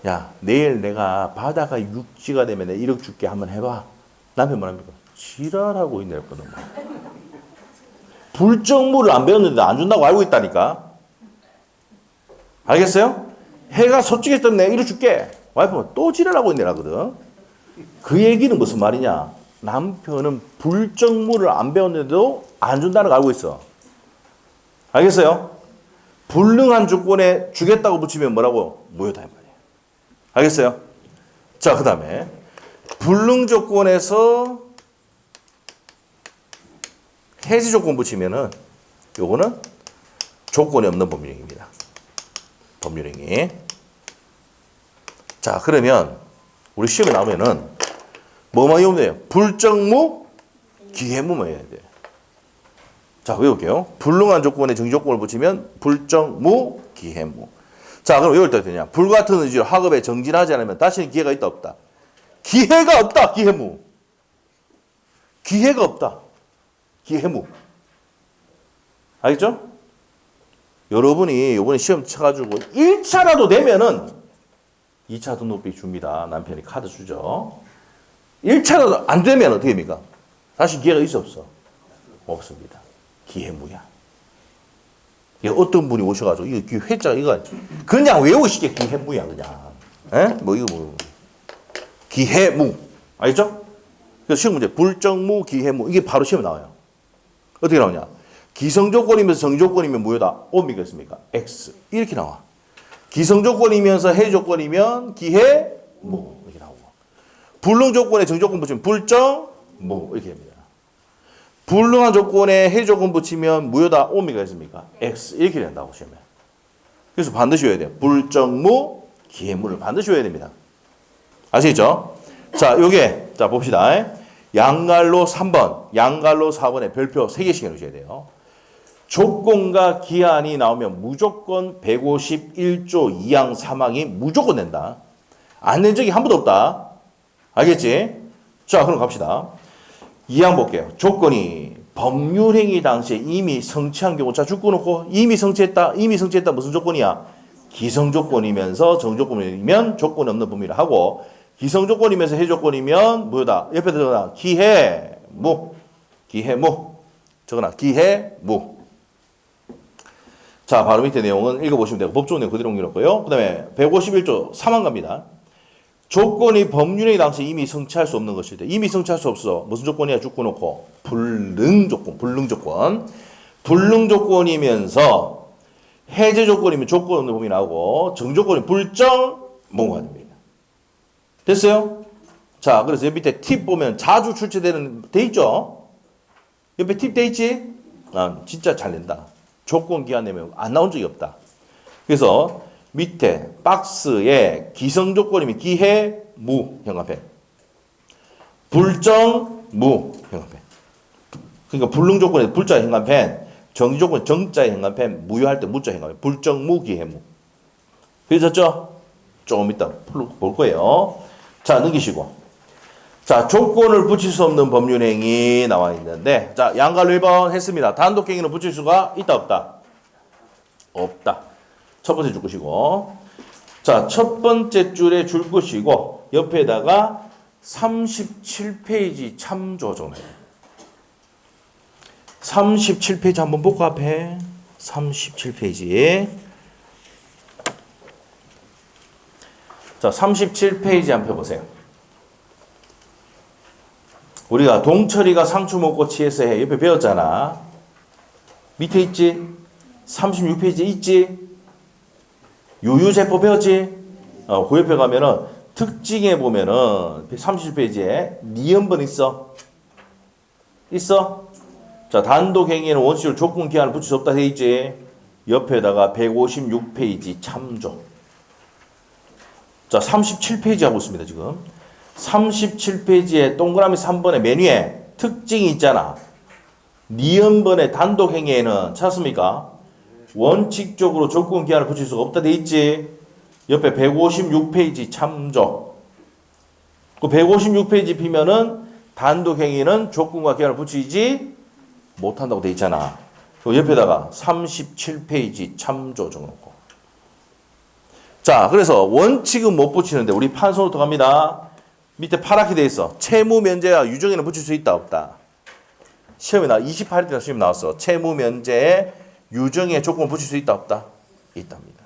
야, 내일 내가 바다가 육지가 되면 내가 1억 줄게 한번 해봐. 남편 뭐랍니까? 지랄하고 있네. 불정무를 안 배웠는데 안 준다고 알고 있다니까. 알겠어요? 해가 서쪽에 뜨면 내가 1억 줄게. 와이프는 또 지랄하고 있네라거든. 그 얘기는 무슨 말이냐? 남편은 불정무를 안 배웠는데도 안 준다는 걸 알고 있어. 알겠어요? 불능한 조건에 주겠다고 붙이면 뭐라고? 무효다 이 말이에요. 알겠어요? 자, 그 다음에 불능 조건에서 해지 조건 붙이면은 요거는 조건이 없는 법률행위입니다. 법률행위. 자, 그러면 우리 시험에 나오면은 뭐만 외우면 돼요? 불정무, 기해무만 해야 돼요. 자, 외울게요. 불능한 조건에 정지조건을 붙이면 불정무, 기해무. 자, 그럼 외울 때 되냐? 불같은 의지로 학업에 정진하지 않으면 다시는 기회가 있다 없다? 기회가 없다. 기해무. 기회가 없다. 기해무. 알겠죠? 여러분이 이번에 시험 쳐가지고 1차라도 되면은 2차 등록비 줍니다. 남편이 카드 주죠. 1차라도 안 되면 어떻게 됩니까? 다시 기회가 있어 없어? 없습니다. 기해무야. 어떤 분이 오셔가지고 이거 회자 이거 그냥 외우시게 기해무야 그냥. 에? 뭐 이거 뭐 기해무 알겠죠? 그래서 시험 문제 불정무 기해무 이게 바로 시험에 나와요. 어떻게 나오냐? 기성조건이면서 정조건이면 무효다. 옵니까 있습니까? X 이렇게 나와. 기성조건이면서 해조건이면 기해무 이렇게 나오고 불능조건에 정조건 붙이면 불정무 이렇게 됩니다. 불능한 조건에 해조건 붙이면 무효다. 옵니까 있습니까? X 이렇게 된다고 시험에. 그래서 반드시 외워야 돼요. 불정무 기해무를 반드시 외워야 됩니다. 아시겠죠? 자, 요게 자 봅시다. 양갈로 3번, 양갈로 4번에 별표 3개씩 해주셔야 돼요. 조건과 기한이 나오면 무조건 151조 2항 3항이 무조건 낸다. 안 낸 적이 한 번도 없다. 알겠지? 자, 그럼 갑시다. 2항 볼게요. 조건이 법률행위 당시에 이미 성취한 경우, 자, 죽고 놓고 이미 성취했다. 이미 성취했다. 무슨 조건이야? 기성조건이면서 정조건이면 조건이 없는 범위를 하고 기성조건이면서 해조건이면 무효다. 옆에 적어놔. 기해무. 기해무. 적어놔. 기해무. 자, 바로 밑에 내용은 읽어보시면 되고 법조문 내용 그대로 옮겨놓고요. 그 다음에 151조 3항 갑니다. 조건이 법률행위 당시 이미 성취할 수 없는 것일 때 이미 성취할 수 없어. 무슨 조건이야? 죽고 놓고 불능조건. 불능조건. 불능조건이면서 해제조건이면 조건 없는 범위 나오고 정조건이 불정무가 됩니다. 됐어요? 자, 그래서 옆 밑에 팁 보면 자주 출제되는 돼 있죠? 옆에 팁 돼 있지? 아, 진짜 잘 낸다. 조건 기한 내면 안 나온 적이 없다. 그래서 밑에 박스에 기성 조건이면 기해 무 현관펜, 불정 무 현관펜. 그러니까 불능 조건에 불자 현관펜, 정지 조건 정자 현관펜, 무효할 때 무자 현관펜. 불정 무 기해 무. 그래졌죠? 조금 이따 볼 거예요. 자, 넘기시고. 자, 조건을 붙일 수 없는 법률행위 나와 있는데, 자, 양갈로 1번 했습니다. 단독행위는 붙일 수가 있다, 없다? 없다. 첫 번째 줄 것이고. 자, 첫 번째 줄에 줄 것이고, 옆에다가 37페이지 참조 정리. 37페이지 한번 볼까, 앞에? 37페이지. 자, 37페이지 한번 펴보세요. 우리가 동철이가 상추 먹고 취해서 해. 옆에 배웠잖아. 밑에 있지? 36페이지에 있지? 유유세포 배웠지? 그 옆에 가면은 특징에 보면은 37페이지에 니은번 있어? 있어? 자, 단독행위에는 원칙을 조건 기한을 붙일 수 없다 돼 있지? 옆에다가 156페이지 참조. 자, 37페이지 하고 있습니다, 지금. 37페이지에 동그라미 3번에 맨 위에 특징이 있잖아. 니은번의 단독행위에는 찾습니까? 원칙적으로 조건 기한을 붙일 수가 없다 돼 있지. 옆에 156페이지 참조. 그 156페이지 피면은 단독행위는 조건과 기한을 붙이지 못한다고 돼 있잖아. 그 옆에다가 37페이지 참조 적어놓고. 자, 그래서 원칙은 못 붙이는데 우리 판서로 들어갑니다. 밑에 파랗게 돼 있어. 채무 면제와 유정에는 붙일 수 있다 없다? 시험에 28일 때 시험 나왔어. 채무 면제에 유정에 조건을 붙일 수 있다 없다? 있답니다.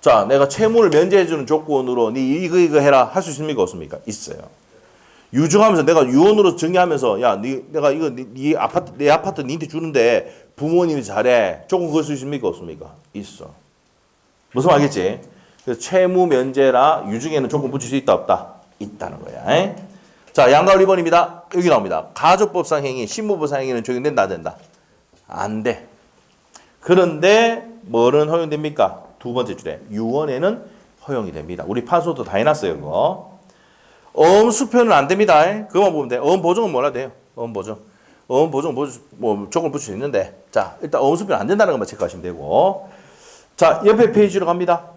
자, 내가 채무를 면제해주는 조건으로 니 이거 해라 할 수 있습니까? 없습니까? 있어요. 유증하면서 내가 유언으로 정의하면서 야, 내가 이거 네 아파트 내 아파트 니한테 주는데 부모님이 잘해. 조건 그을 수 있습니까? 없습니까? 있어. 무슨 말겠지? 그래서 채무 면제라 유증에는 조건 붙일 수 있다 없다? 있다는 거야. 에? 자, 양가을 2번입니다. 여기 나옵니다. 가족법상 행위, 신부법상 행위는 적용된다 안 된다? 안 돼. 그런데 뭐는 허용됩니까? 두 번째 줄에 유언에는 허용이 됩니다. 우리 판소도 다 해놨어요. 그거. 어음수표는 안 됩니다. 그것만 보면 돼. 어음보정은 뭐라 돼요? 어음보정. 어음보정 뭐 조건 붙일 수 있는데 자 일단 어음수표는 안 된다는 것만 체크하시면 되고 자 옆에 페이지로 갑니다.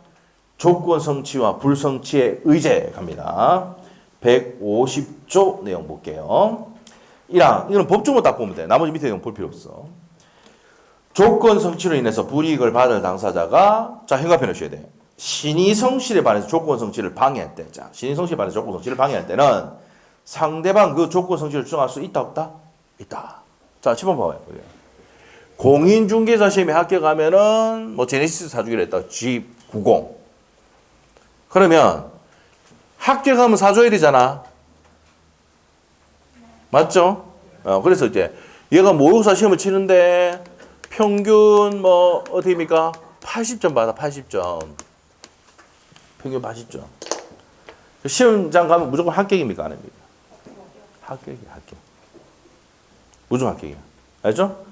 조건 성취와 불성취의 의제 갑니다. 150조 내용 볼게요. 1항 이건 법조문 딱 보면 돼. 나머지 밑에 내용 볼 필요 없어. 조건 성취로 인해서 불이익을 받을 당사자가 자 현관표 넣으셔야 돼. 신의 성실에 반해서 조건 성취를 방해할 때, 자 신의 성실에 반해서 조건 성취를 방해할 때는 상대방 그 조건 성취를 주장할 수 있다 없다? 있다. 자 10번 봐봐요. 공인중개사 시험에 합격하면은 뭐 제네시스 사주기로 했다. G90. 그러면 합격하면 사줘야 되잖아. 맞죠? 그래서 이제 얘가 모의고사 시험을 치는데 평균 뭐 어떻게입니까? 80점 받아 80점. 평균 80점. 시험장 가면 무조건 합격입니까? 아닙니까? 합격이야 합격. 무조건 합격이야. 알죠?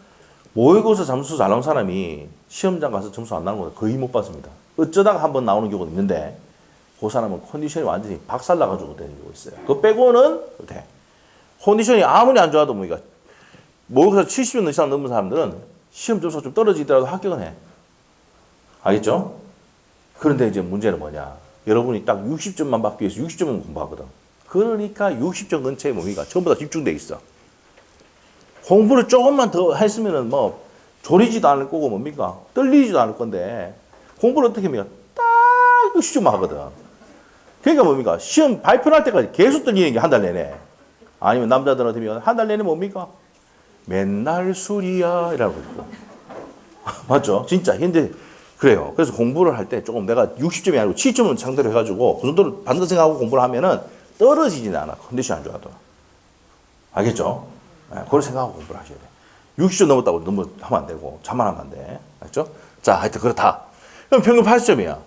모의고사 점수 잘 나온 사람이 시험장 가서 점수 안 나오는 거 거의 못 봤습니다. 어쩌다가 한번 나오는 경우도 있는데 그 사람은 컨디션이 완전히 박살 나가지고 되는 경우가 있어요. 그거 빼고는 돼. 컨디션이 아무리 안 좋아도 뭐니까 모의고사 70점 이상 넘는 사람들은 시험 점수가 좀 떨어지더라도 합격은 해. 알겠죠? 그런데 이제 문제는 뭐냐. 여러분이 딱 60점만 받기 위해서 60점은 공부하거든. 그러니까 60점 근처에 뭡니까? 전부 다 집중돼 있어. 공부를 조금만 더 했으면은 뭐 졸이지도 않을 거고 뭡니까? 떨리지도 않을 건데 공부를 어떻게 합니까? 딱 60점만 하거든. 그러니까 뭡니까? 시험 발표할 때까지 계속 떨리는 게 한 달 내내. 아니면 남자들은 어떻게 하면 한 달 내내 뭡니까? 맨날 술이야 이라고 있고. 맞죠? 진짜. 근데 그래요. 그래서 공부를 할 때 조금 내가 60점이 아니고 7점을 상대로 해가지고 그 정도를 받는다 생각하고 공부를 하면은 떨어지진 않아. 컨디션이 안 좋아도. 알겠죠? 네, 그걸 생각하고 공부를 하셔야 돼. 60점 넘었다고 너무 하면 안 되고 자만하면 안 돼. 알겠죠? 자, 하여튼 그렇다. 그럼 평균 80점이야.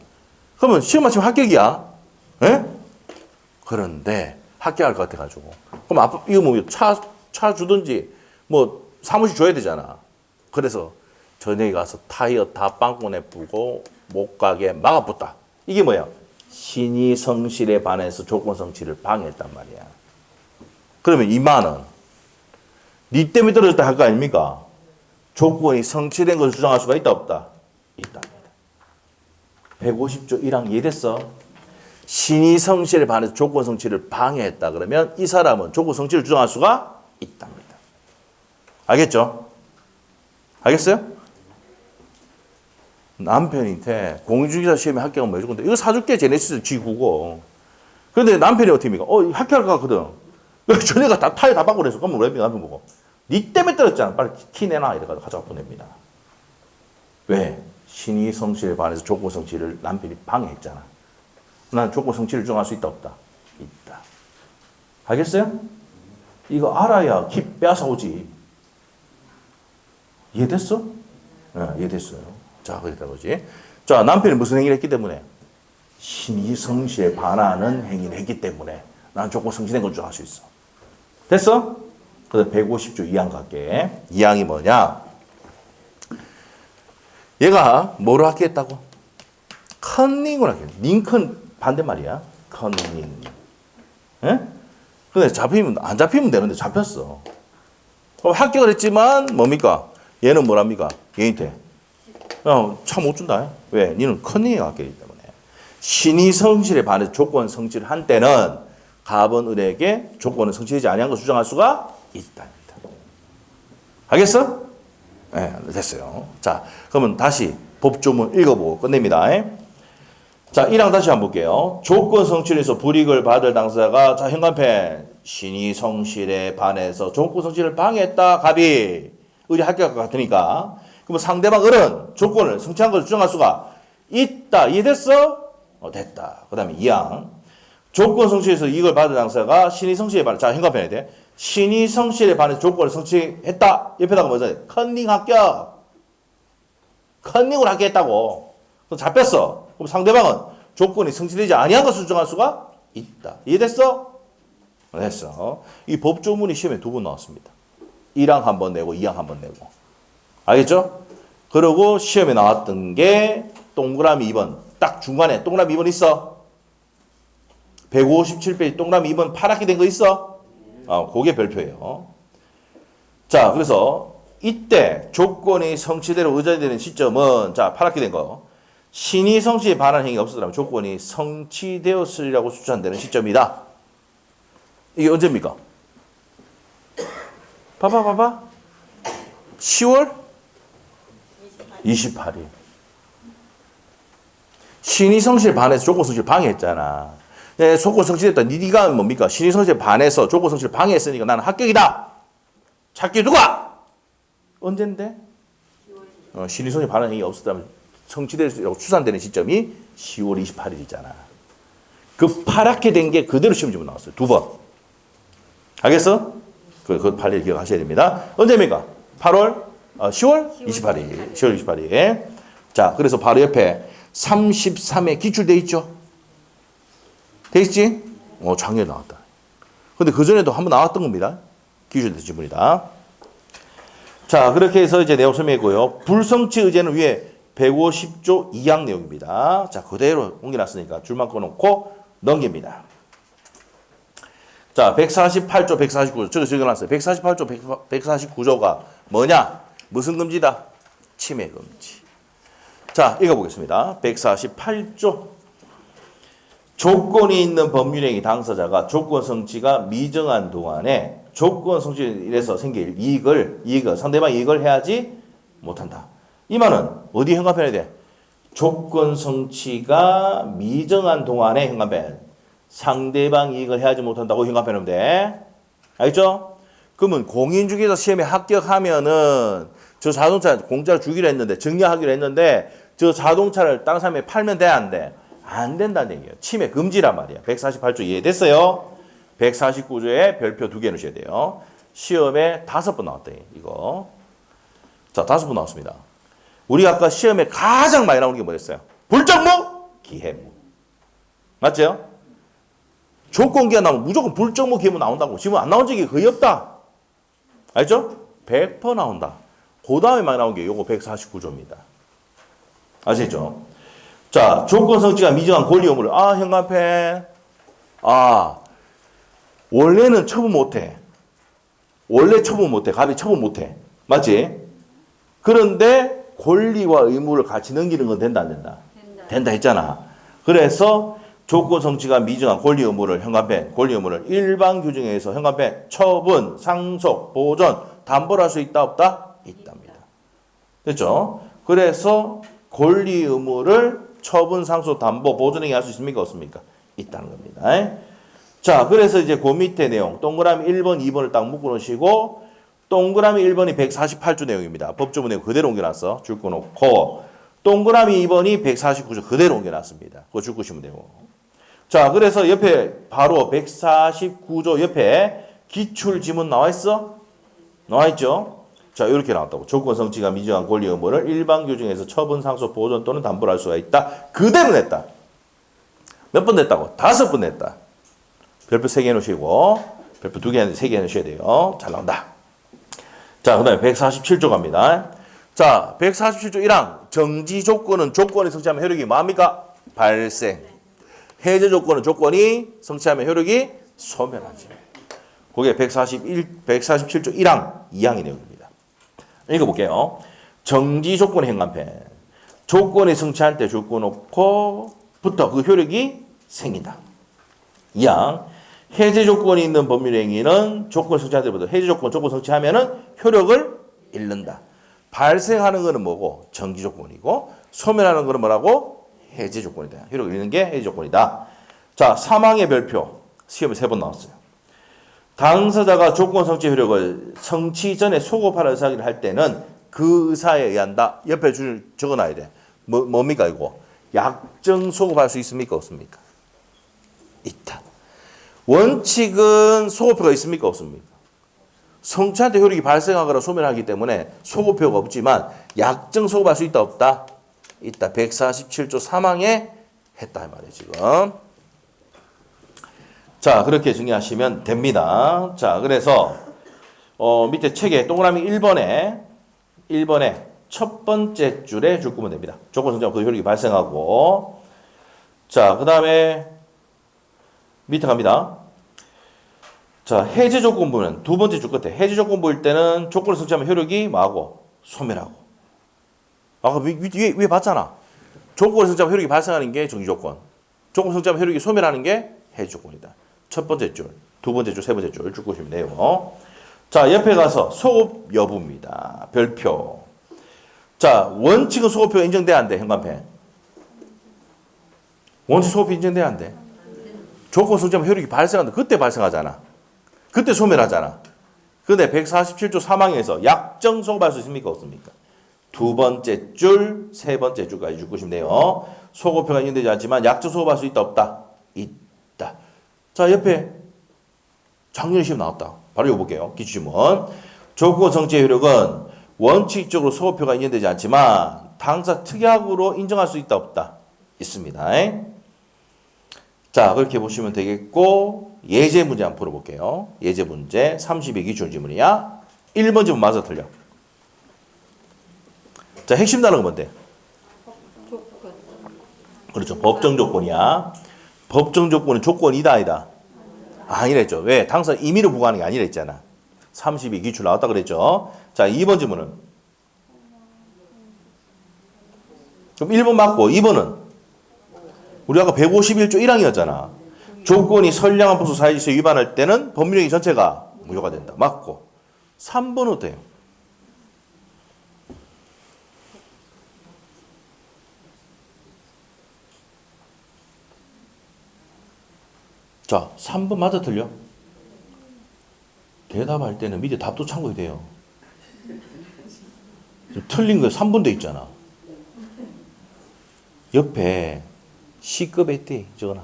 그러면 시험 마치면 합격이야. 예? 그런데 합격할 것 같아가지고. 그럼 아빠 이거 뭐 차 주든지 뭐 사무실 줘야 되잖아. 그래서 저녁에 가서 타이어 다 빵꾸내 뿌고 못 가게 막아붙다. 이게 뭐야? 신의 성실에 반해서 조건 성취를 방해했단 말이야. 그러면 2만 원. 니 때문에 떨어졌다 할 거 아닙니까? 조건이 성취된 것을 주장할 수가 있다 없다? 있답니다. 150조 1항 이해됐어? 신의 성실에 반해서 조건 성취를 방해했다 그러면 이 사람은 조건 성취를 주장할 수가 있답니다. 알겠죠? 알겠어요? 남편한테 공인중개사 시험에 합격하면 뭐 해줄 건데 이거 사줄게 제네시스 G9고 그런데 남편이 어떻게 합니까? 합격할 것 같거든. 전에가 다 타이어 다 바꾸고 그래서 그러면 왜 남편 보고 니 때문에 떨어졌잖아. 빨리 키 내놔 이래가지고 가져가 보냅니다. 왜? 신의 성실에 반해서 조건 성취를 남편이 방해했잖아. 난 조건 성취를 주장할 수 있다 없다? 있다. 알겠어요? 이거 알아야 키 빼앗아 오지. 이해됐어? 네, 이해됐어요. 자, 그랬다 보지. 자, 남편이 무슨 행위를 했기 때문에? 신의 성실에 반하는 행위를 했기 때문에 난 조건 성실된 걸 주장할 수 있어. 됐어? 그래서 150조 2항 갈게. 2항이 뭐냐? 얘가 뭐로 합격했다고? 컨닝으로 합격. 링컨 반대말이야. 컨닝. 예? 근데 잡히면, 안 잡히면 되는데 잡혔어. 그럼 합격을 했지만, 뭡니까? 얘는 뭐랍니까? 얘한테. 차 못 준다. 왜? 니는 컨닝에 합격이기 때문에. 신의 성실에 반해서 조건 성취를 한 때는 갑은 을에게 조건을 성취하지 아니한 것을 주장할 수가 있답니다. 알겠어? 네, 됐어요. 자, 그러면 다시 법조문 읽어보고 끝냅니다. 자, 1항 다시 한번 볼게요. 조건 성취에서 불이익을 받을 당사자가 자, 현관펜 신의 성실에 반해서 조건 성취를 방해했다. 갑이 을이 합격할 것 같으니까 그러면 상대방 을은 조건을 성취한 것을 주장할 수가 있다. 이해됐어? 됐다. 그 다음에 2항. 조건 성취에서 이걸 받은 당사가 신의 성취에 반해. 자, 현관편에 돼. 신의 성취에 반해서 조건을 성취했다. 옆에다가 뭐죠? 컨닝 합격. 컨닝을 합격했다고. 그럼 잡혔어. 그럼 상대방은 조건이 성취되지 아니한 것을 주장할 수가 있다. 이해됐어? 됐어. 이 법조문이 시험에 2번 나왔습니다. 1항 한 번 내고 2항 한 번 내고. 알겠죠? 그리고 시험에 나왔던 게 동그라미 2번. 딱 중간에 동그라미 2번 있어. 157페이지 동그라미 2번 파랗게 된 거 있어? 그게 별표예요. 자, 그래서 이때 조건이 성취대로 의존되는 시점은 자, 파랗게 된 거. 신의 성취에 반한 행위가 없었더라면 조건이 성취되었으리라고 추산되는 시점이다. 이게 언제입니까? 봐봐. 10월 28일. 신의 성취에 반해서 조건 성취를 방해했잖아. 네, 조건 성취됐다. 네가 뭡니까? 신의 성취에 반해서 조건 성취를 방해했으니까 나는 합격이다. 찾기 누가? 언젠데? 신의 성취에 반한 행위가 없었다면 성취되리라고 추산되는 시점이 10월 28일이잖아. 그 파랗게 된 게 그대로 시험 지문 나왔어요. 2번. 알겠어? 그 판례를 기억하셔야 됩니다. 언제입니까? 10월 28일. 10월 28일. 자, 그래서 바로 옆에 33에 기출돼 있죠? 돼 있지? 작년에 나왔다. 근데 그전에도 한번 나왔던 겁니다. 기출된 지문이다. 자, 그렇게 해서 이제 내용 설명했고요. 불성취 의제는 위에 150조 2항 내용입니다. 자, 그대로 옮겨놨으니까 줄만 꺼놓고 넘깁니다. 자, 148조, 149조. 저거 적어놨어요. 148조, 149조가 뭐냐? 무슨 금지다? 침해 금지. 자, 읽어보겠습니다. 148조. 조건이 있는 법률행위 당사자가 조건 성취가 미정한 동안에 조건 성취에서 생길 이익을 상대방 이익을 해야지 못한다. 이 말은 어디 현관편에 돼? 조건 성취가 미정한 동안에 현관편. 상대방 이익을 해야지 못한다고 현관편하면 돼. 알겠죠? 그러면 공인중개사 시험에 합격하면은 저 자동차 공짜로 주기로 했는데 증여하기로 했는데 저 자동차를 다른 사람이 팔면 돼? 안 돼? 안 된다는 얘기예요. 침해 금지란 말이야. 148조 이해됐어요? 149조에 별표 2개 넣으셔야 돼요. 시험에 5번 나왔다. 이거. 자, 5번 나왔습니다. 우리가 아까 시험에 가장 많이 나오는 게 뭐였어요? 불정무, 기해무. 맞죠? 조건기가 나오면 무조건 불정무, 기해무 나온다고. 지금 안 나온 적이 거의 없다. 알죠? 100% 나온다. 그 다음에 많이 나온 게 요거 149조입니다. 아시죠? 자, 조건 성취가 미정한 권리 의무를. 현관펜. 원래는 처분 못해. 원래 처분 못해. 갑이 처분 못해. 맞지? 그런데 권리와 의무를 같이 넘기는 건 된다, 안 된다? 된다 했잖아. 그래서 조건 성취가 미정한 권리 의무를 현관펜, 권리 의무를 일반 규정에 의해서 현관펜 처분, 상속, 보존, 담보를 할 수 있다, 없다? 있답니다. 됐죠? 그래서 권리 의무를 처분, 상속, 담보, 보존행위 할 수 있습니까? 없습니까? 있다는 겁니다. 자, 그래서 이제 그 밑에 내용, 동그라미 1번, 2번을 딱 묶어놓으시고, 동그라미 1번이 148조 내용입니다. 법조문 내용 그대로 옮겨놨어. 줄 거 놓고, 동그라미 2번이 149조 그대로 옮겨놨습니다. 그거 줄 거시면 되고. 자, 그래서 옆에 바로 149조 옆에 기출 지문 나와 있어? 나와 있죠? 자, 이렇게 나왔다고. 조건 성취가 미정한 권리 의무를 일반 규정에서 처분, 상속, 보존 또는 담보를 할 수가 있다. 그대로 냈다. 몇 번 냈다고? 5번 냈다. 별표 3개 놓으시고, 별표 2개, 3개 놓으셔야 돼요. 잘 나온다. 자, 그 다음에 147조 갑니다. 자, 147조 1항. 정지 조건은 조건이 성취하면 효력이 뭐합니까? 발생. 해제 조건은 조건이 성취하면 효력이 소멸하지. 그게 147조 1항, 2항의 내용입니다. 읽어볼게요. 정지 조건 현관펜. 조건이 성취할 때 줄 거 놓고부터 그 효력이 생긴다. 2항. 해제 조건이 있는 법률행위는 조건 성취할 때부터 해제 조건 성취하면은 효력을 잃는다. 발생하는 거는 뭐고? 정지 조건이고, 소멸하는 거는 뭐라고? 해제 조건이다. 효력을 잃는 게 해제 조건이다. 자, 사망의 별표. 시험에 3번 나왔어요. 당사자가 조건 성취 효력을 성취 전에 소급할 의사를 할 때는 그 의사에 의한다. 옆에 줄 적어놔야 돼. 뭡니까 이거? 약정 소급할 수 있습니까? 없습니까? 있다. 원칙은 소급표가 있습니까? 없습니까? 성취한테 효력이 발생하거나 소멸하기 때문에 소급표가 없지만 약정 소급할 수 있다 없다? 있다. 147조 3항에 했다 이 말이에요 지금. 자 그렇게 정리하시면 됩니다. 자 그래서 밑에 책에 동그라미 1번에 첫 번째 줄에 줄 거면 됩니다. 조건 성취하면 그 효력이 발생하고 자 그 다음에 밑에 갑니다. 자, 해제 조건부는 두 번째 줄 끝에 해제 조건부일 때는 조건을 성취하면 효력이 뭐하고? 소멸하고. 아까 위에 봤잖아. 조건을 성취하면 효력이 발생하는 게 정지 조건. 조건 성취하면 효력이 소멸하는 게 해제 조건이다. 첫 번째 줄, 두 번째 줄, 세 번째 줄 줄 보시면 돼요. 자, 옆에 가서 소급 여부입니다. 별표. 자, 원칙은 소급표가 인정돼야 안 돼, 현관펜. 원칙 소급표 인정돼야 안 돼. 조건 성취하면 효력이 발생한다. 그때 발생하잖아. 그때 소멸하잖아. 근데 147조 3항에서 약정 소급할 수 있습니까? 없습니까? 두 번째 줄, 세 번째 줄까지 줄 것이면 돼요. 소급표가 인정되지 않지만 약정 소급할 수 있다 없다? 있다. 자 옆에 작년 시험 나왔다. 바로 이거 볼게요. 기출지문. 조건 성취의 효력은 원칙적으로 소급표가 인정되지 않지만 당사 특약으로 인정할 수 있다 없다? 있습니다. 자 그렇게 보시면 되겠고 예제 문제 한번 풀어볼게요. 예제 문제 32 기출 지문이야. 1번 지문 맞아 틀려. 자 핵심 단어가 뭔데? 그렇죠. 법정 조건이야. 법정 조건은 조건이다 아니다? 아니랬죠. 왜? 당사 임의로 부과하는 게 아니랬잖아. 32 기출 나왔다 그랬죠. 자 2번 지문은 그럼 1번 맞고 2번은 우리 아까 151조 1항이었잖아. 조건이 선량한 법수 사회질서에 위반할 때는 법률행위 전체가 무효가 된다. 맞고. 3번은 어때요? 자, 3번 맞아 틀려? 대답할 때는 밑에 답도 참고해야 돼요. 틀린 거 3번 돼 있잖아. 옆에 시급했대 적어놔.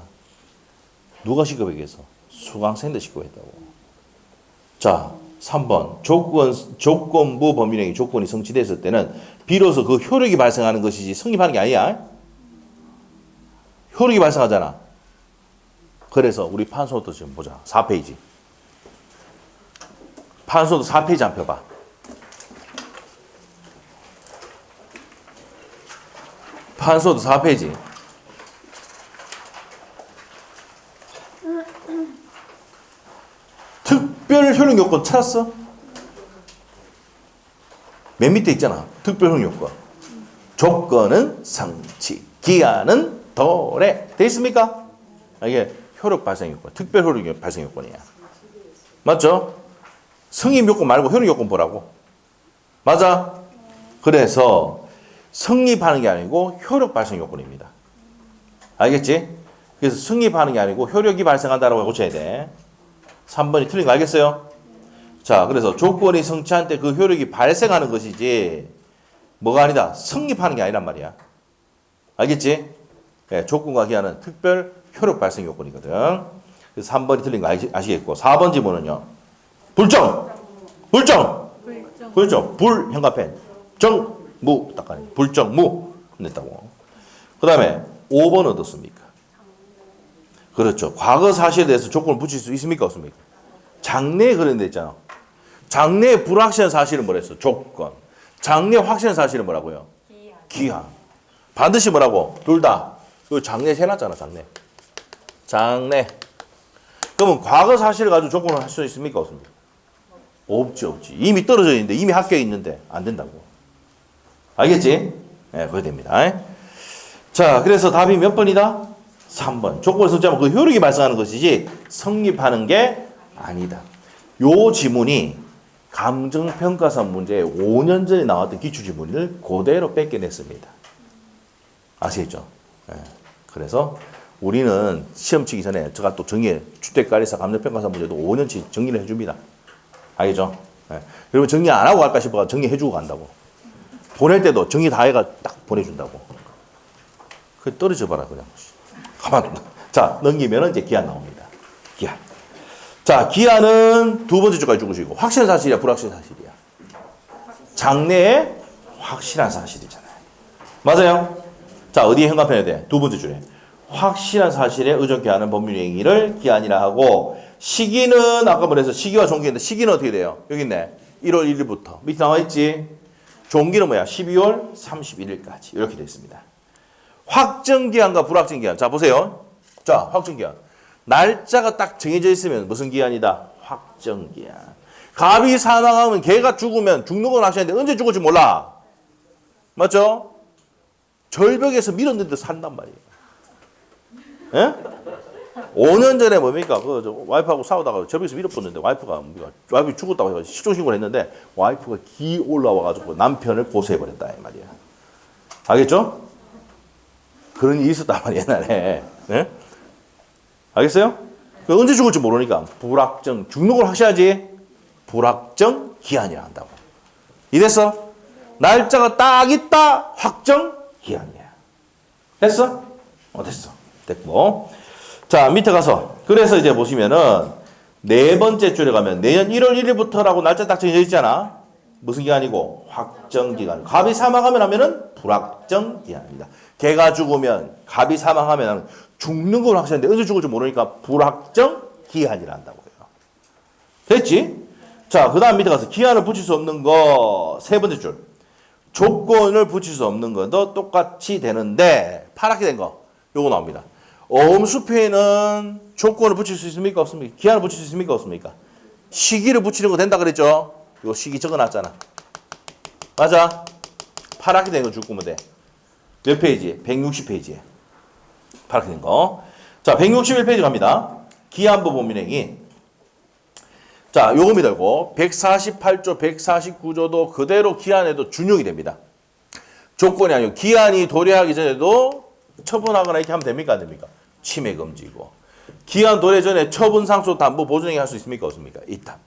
누가 시급했겠어? 수강생들 시급했다고. 자 3번 조건부 법률행위 조건이 성취됐을 때는 비로소 그 효력이 발생하는 것이지 성립하는 게 아니야. 효력이 발생하잖아. 그래서 우리 판소도 지금 보자. 4페이지. 판소도 4페이지 한 펴봐. 판소도 4페이지. 특별 효력 요건 찾았어? 맨 밑에 있잖아. 특별 효력 요건. 조건은 성취, 기한은 도래. 돼 있습니까? 이게 효력 발생 요건, 특별 효력 발생 요건이야. 맞죠? 성립 요건 말고 효력 요건 보라고. 맞아? 그래서 성립하는 게 아니고 효력 발생 요건입니다. 알겠지? 그래서 성립하는 게 아니고 효력이 발생한다라고 고쳐야 돼. 3번이 틀린 거 알겠어요? 자, 그래서 조건이 성취한 때 그 효력이 발생하는 것이지 뭐가 아니다. 성립하는 게 아니란 말이야. 알겠지? 네, 조건과 기한은 특별 효력 발생 요건이거든. 그래서 3번이 틀린 거 아시겠고 4번 지문은요. 불정. 불 현관펜. 정무 딱 가네. 불정무 냈다고. 그다음에 5번 어떻습니까? 그렇죠. 과거 사실에 대해서 조건을 붙일 수 있습니까? 없습니까? 장래에 그런 데 있잖아. 장래에 불확실한 사실은 뭐랬어? 조건. 장래 확실한 사실은 뭐라고요? 기한. 반드시 뭐라고? 둘 다. 그 장래 해놨잖아, 장래. 그러면 과거 사실을 가지고 조건을 할 수 있습니까? 없습니까? 없지. 이미 떨어져 있는데, 이미 합격해 있는데 안 된다고. 알겠지? 네, 그래 됩니다. 자, 그래서 답이 몇 번이다? 3번. 조건을 성취하면 그 효력이 발생하는 것이지 성립하는 게 아니다. 요 지문이 감정평가사 문제에 5년 전에 나왔던 기출지문을 그대로 뺏겨냈습니다. 아시겠죠? 네. 그래서 우리는 시험 치기 전에 제가 또 주택관리사 감정평가사 문제도 5년치 정리를 해줍니다. 알겠죠? 네. 여러분 정리 안 하고 갈까 싶어서 정리해주고 간다고. 보낼 때도 정리 다 해가 딱 보내준다고. 그 떨어져 봐라 그냥. 가만. 자 넘기면은 이제 기한 나옵니다. 기한. 자 기한은 두 번째 줄까지 주고 확실한 사실이야, 불확실한 사실이야. 장래에 확실한 사실이잖아요. 맞아요? 자 어디에 현관편해야 돼? 두 번째 줄에. 확실한 사실에 의존케 하는 법률 행위를 기한이라 하고, 시기는 아까 뭐랬어? 시기와 종기인데 시기는 어떻게 돼요? 여기 있네. 1월 1일부터. 밑에 나와 있지? 종기는 뭐야? 12월 31일까지. 이렇게 되어 있습니다. 확정기한과 불확정기한. 자 보세요. 자 확정기한. 날짜가 딱 정해져 있으면 무슨 기한이다? 확정기한. 갑이 사망하면 걔가 죽으면 죽는 건 확실한데 언제 죽을지 몰라. 맞죠? 절벽에서 밀었는데 산단 말이에요. 예? 5년 전에 뭡니까? 와이프하고 싸우다가 절벽에서 밀어붙는데 와이프 죽었다고 해가지고 실종신고를 했는데 와이프가 기 올라와가지고 남편을 고소해버렸다 이 말이야. 알겠죠? 그런 일이 있었단 말이야 옛날에. 예? 알겠어요? 언제 죽을지 모르니까 불확정, 죽는 걸 확실하지? 불확정 기한이라 한다고. 이랬어? 날짜가 딱 있다 확정 기한이야. 됐어? 됐어. 됐고. 자, 밑에 가서. 그래서 이제 보시면은, 네 번째 줄에 가면, 내년 1월 1일부터라고 날짜 딱 정해져 있잖아. 무슨 기간이고? 확정기간. 갑이 사망하면 하면은, 불확정기간입니다. 개가 죽으면, 갑이 사망하면, 죽는 건 확실한데, 언제 죽을지 모르니까, 불확정기간이라 한다고 해요. 됐지? 자, 그 다음 밑에 가서, 기한을 붙일 수 없는 거, 세 번째 줄. 조건을 붙일 수 없는 것도 똑같이 되는데, 파랗게 된 거. 요거 나옵니다. 어음수표에는 조건을 붙일 수 있습니까? 없습니까? 기한을 붙일 수 있습니까? 없습니까? 시기를 붙이는 거 된다 그랬죠? 요 시기 적어놨잖아. 맞아? 파랗게 된 거 줄거면 돼. 몇 페이지에? 160페이지에. 파랗게 된 거. 자, 161페이지 갑니다. 기한부 법률행위. 자, 요겁니다. 이거 148조, 149조도 그대로 기한에도 준용이 됩니다. 조건이 아니고 기한이 도래하기 전에도 처분하거나 이렇게 하면 됩니까? 안 됩니까? 침해 금지고. 기한 도래 전에 처분 상속 담보 보존행위 할 수 있습니까? 없습니까? 있다.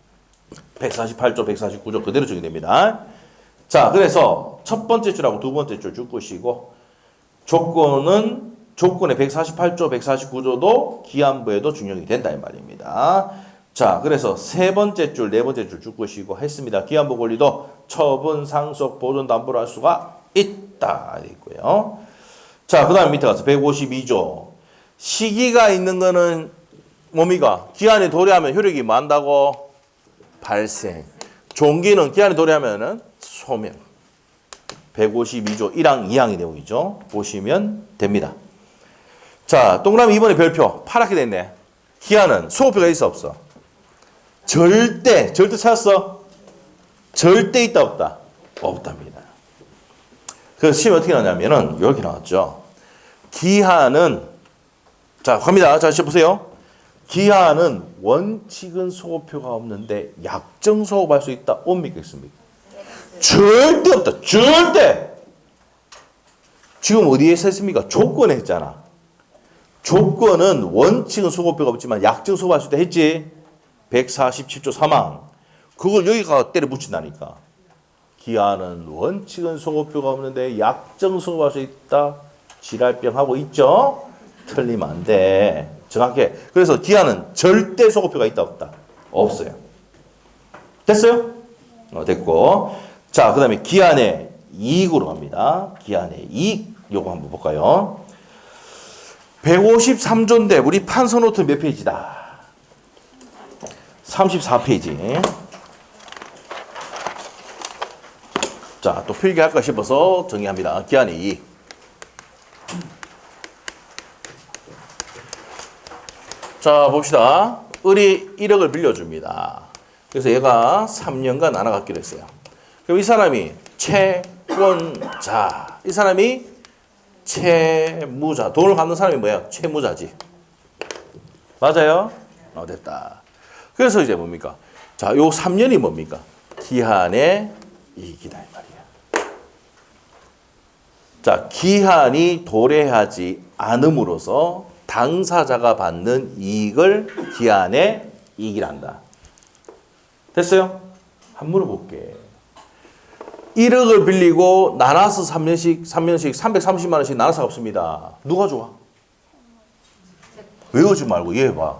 148조, 149조 그대로 적용됩니다. 자, 그래서 첫 번째 줄하고 두 번째 줄 줄 것이고, 조건의 148조, 149조도 기한부에도 준용이 된다 이 말입니다. 자, 그래서 세 번째 줄, 네 번째 줄 줄 것이고 했습니다. 기한부 권리도 처분 상속 보존 담보를 할 수가 있다 있고요. 자, 그 다음에 밑에 가서 152조. 시기가 있는 거는 뭡니까? 기한이 도래하면 효력이 만다고? 발생. 종기는 기한이 도래하면은 소멸. 152조 1항, 2항의 내용이죠. 보시면 됩니다. 자, 동그라미 2번의 별표. 파랗게 됐네. 기한은 수호표가 있어, 없어? 절대 찾았어? 절대 있다, 없다? 없답니다. 그래서 시험이 어떻게 나왔냐면은, 이렇게 나왔죠. 기한은, 자, 갑니다. 자, 시험 보세요. 기한은 원칙은 소호표가 없는데 약정 소호할 수 있다. 옵니까? 있습니까? 절대 없다. 절대! 지금 어디에 썼습니까? 조건에 했잖아. 조건은 원칙은 소호표가 없지만 약정 소호할 수 있다 했지? 147조 3항. 그걸 여기가 때려 붙인다니까. 기한은 원칙은 소호표가 없는데 약정 소호할 수 있다. 지랄병 하고 있죠? 틀리면 안 돼. 정확해. 그래서 기한은 절대 소호표가 있다 없다? 없어요. 됐어요? 됐고. 자, 그 다음에 기한의 이익으로 갑니다. 기한의 이익. 요거 한번 볼까요? 153조인데 우리 판서노트 몇 페이지다? 34페이지. 자, 또 필기할까 싶어서 정리합니다. 기한의 이익. 자, 봅시다. 을이 1억을 빌려줍니다. 그래서 얘가 3년간 나눠갖기로 했어요. 그럼 이 사람이 채권자. 이 사람이 채무자. 돈을 갚는 사람이 뭐야? 채무자지. 맞아요? 됐다. 그래서 이제 뭡니까? 자, 요 3년이 뭡니까? 기한의 이익이다 이 말이야. 자, 기한이 도래하지 않음으로써 당사자가 받는 이익을 기한의 이익이란다. 됐어요? 한번 물어볼게. 1억을 빌리고 나눠서 3년씩 330만 원씩 나눠서 갚습니다. 누가 좋아? 외우지 말고 이해해봐.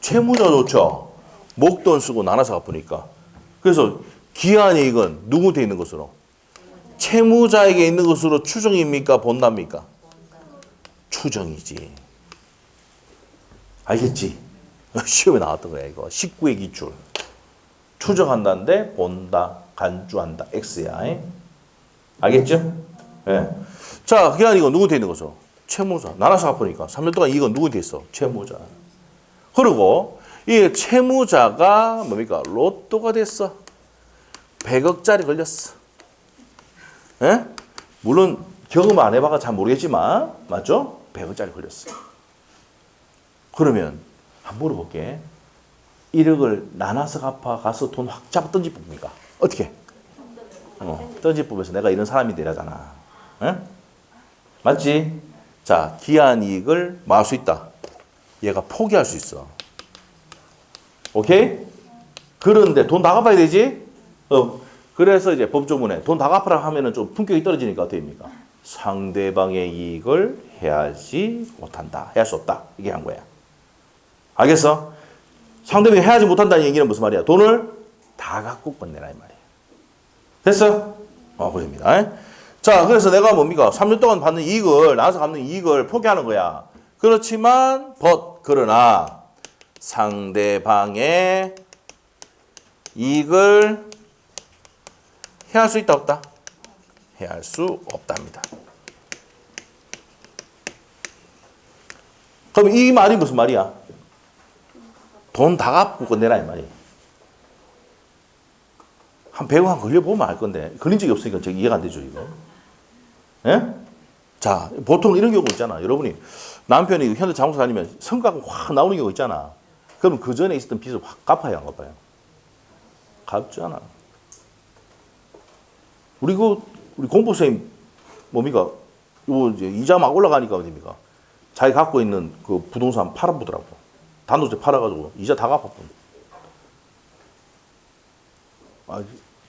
채무자 좋죠. 목돈 쓰고 나눠서 갚으니까. 그래서 기한이익은 누구한테 있는 것으로? 채무자에게 있는 것으로 추정입니까? 본답니까? 추정이지. 알겠지? 시험에 나왔던 거야 이거. 19의 기출. 추정한다는데 본다, 간주한다, X야. 알겠죠? 예. 자, 기한이익은 누구한테 있는 것으로? 채무자. 나눠서 갚으니까 3년 동안 이익은 누구한테 있어? 채무자. 그리고 이 채무자가 뭡니까? 로또가 됐어. 100억짜리 걸렸어. 예? 물론 경험 안 해봐가 잘 모르겠지만 맞죠? 100억짜리 걸렸어. 그러면 한번 물어볼게. 1억을 나눠서 갚아 가서 돈 확 잡아 던지 뽑니까? 어떻게? 던지 뽑아서 내가 이런 사람이 되라잖아. 예? 맞지? 자, 기한이익을 뭐 할 수 있다. 얘가 포기할 수 있어. 오케이? 그런데 돈 다 갚아야 되지? 그래서 이제 법조문에 돈 다 갚으라 하면은 좀 품격이 떨어지니까 어떻게 됩니까? 상대방의 이익을 해하지 못한다. 해할 수 없다. 이게 한 거야. 알겠어? 상대방이 해하지 못한다는 얘기는 무슨 말이야? 돈을 다 갖고 끝내라 이 말이야. 됐어? 그럽니다. 자, 그래서 내가 뭡니까? 3년 동안 받는 이익을, 나눠서 갚는 이익을 포기하는 거야. 그렇지만, 그러나, 상대방의 이익을 해할 수 있다, 없다? 해할 수 없답니다. 그럼 이 말이 무슨 말이야? 돈 다 갚고 끝내라, 이 말이야. 한 100원 걸려보면 알 건데, 걸린 적이 없으니까 저기 이해가 안 되죠, 이거. 예? 자, 보통 이런 경우 있잖아. 여러분이 남편이 현대 사무소 다니면 성과가 확 나오는 경우 있잖아. 그럼 그 전에 있었던 빚을 확 갚아야 안 갚아요? 갚잖아. 우리 공부선생님 뭡니까? 요 이제 이자 막 올라가니까 어딥니까? 자기 갖고 있는 그 부동산 팔아보더라고. 단독세 팔아가지고 이자 다 갚아본.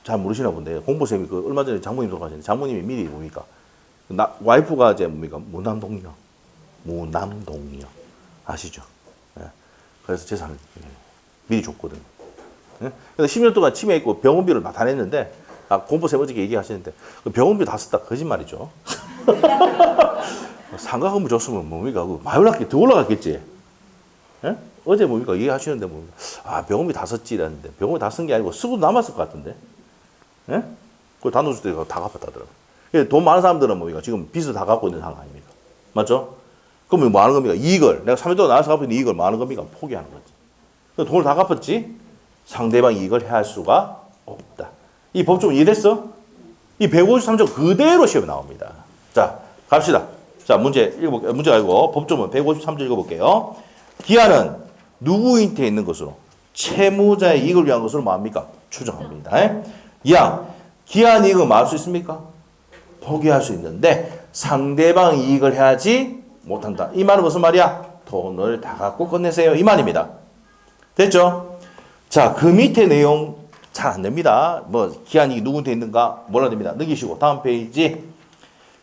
잘 모르시나 본데 공부선생님이 그 얼마 전에 장모님 돌아가셨는데 장모님이 미리 뭡니까? 와이프가 이제 뭡니까? 무남동녀 아시죠? 예. 그래서 재산을 미리 줬거든요. 예? 근데 10년 동안 치매 있고 병원비를 다 냈는데 공부쌤 어저께 얘기하시는데 그 병원비 다 썼다 거짓말이죠. 상가건물 줬으면 뭡니까? 그 많이 더 올라갔겠지. 예? 어제 뭡니까? 얘기하시는데 뭡니까? 병원비 다 썼지라는데 병원비 다 쓴 게 아니고 쓰고 남았을 것 같은데. 예? 그걸 단독주택 다 갚았다더라고요. 돈 많은 사람들은 뭡니까? 지금 빚을 다 갖고 있는 상황 아닙니까? 맞죠? 그러면 뭐 하는 겁니까? 이익을, 내가 3년 동안 나눠서 갚고 있는 이익을 뭐 하는 겁니까? 포기하는 거지. 돈을 다 갚았지? 상대방 이익을 해할 수가 없다. 이 법조문 이해됐어? 이 153조 그대로 시험에 나옵니다. 자, 갑시다. 자, 문제 읽어볼게요. 문제 아니고 법조문 153조 읽어볼게요. 기한은 누구한테 있는 것으로? 채무자의 이익을 위한 것으로 뭐합니까? 추정합니다. 2항, 기한 이익은 뭐 할 수 있습니까? 포기할 수 있는데 상대방 이익을 해야지 못한다. 이 말은 무슨 말이야? 돈을 다 갖고 끝내세요. 이 말입니다. 됐죠? 자, 그 밑에 내용 잘 안 됩니다. 뭐 기한 이익이 누구한테 있는가 몰라야 됩니다. 넘기시고 다음 페이지.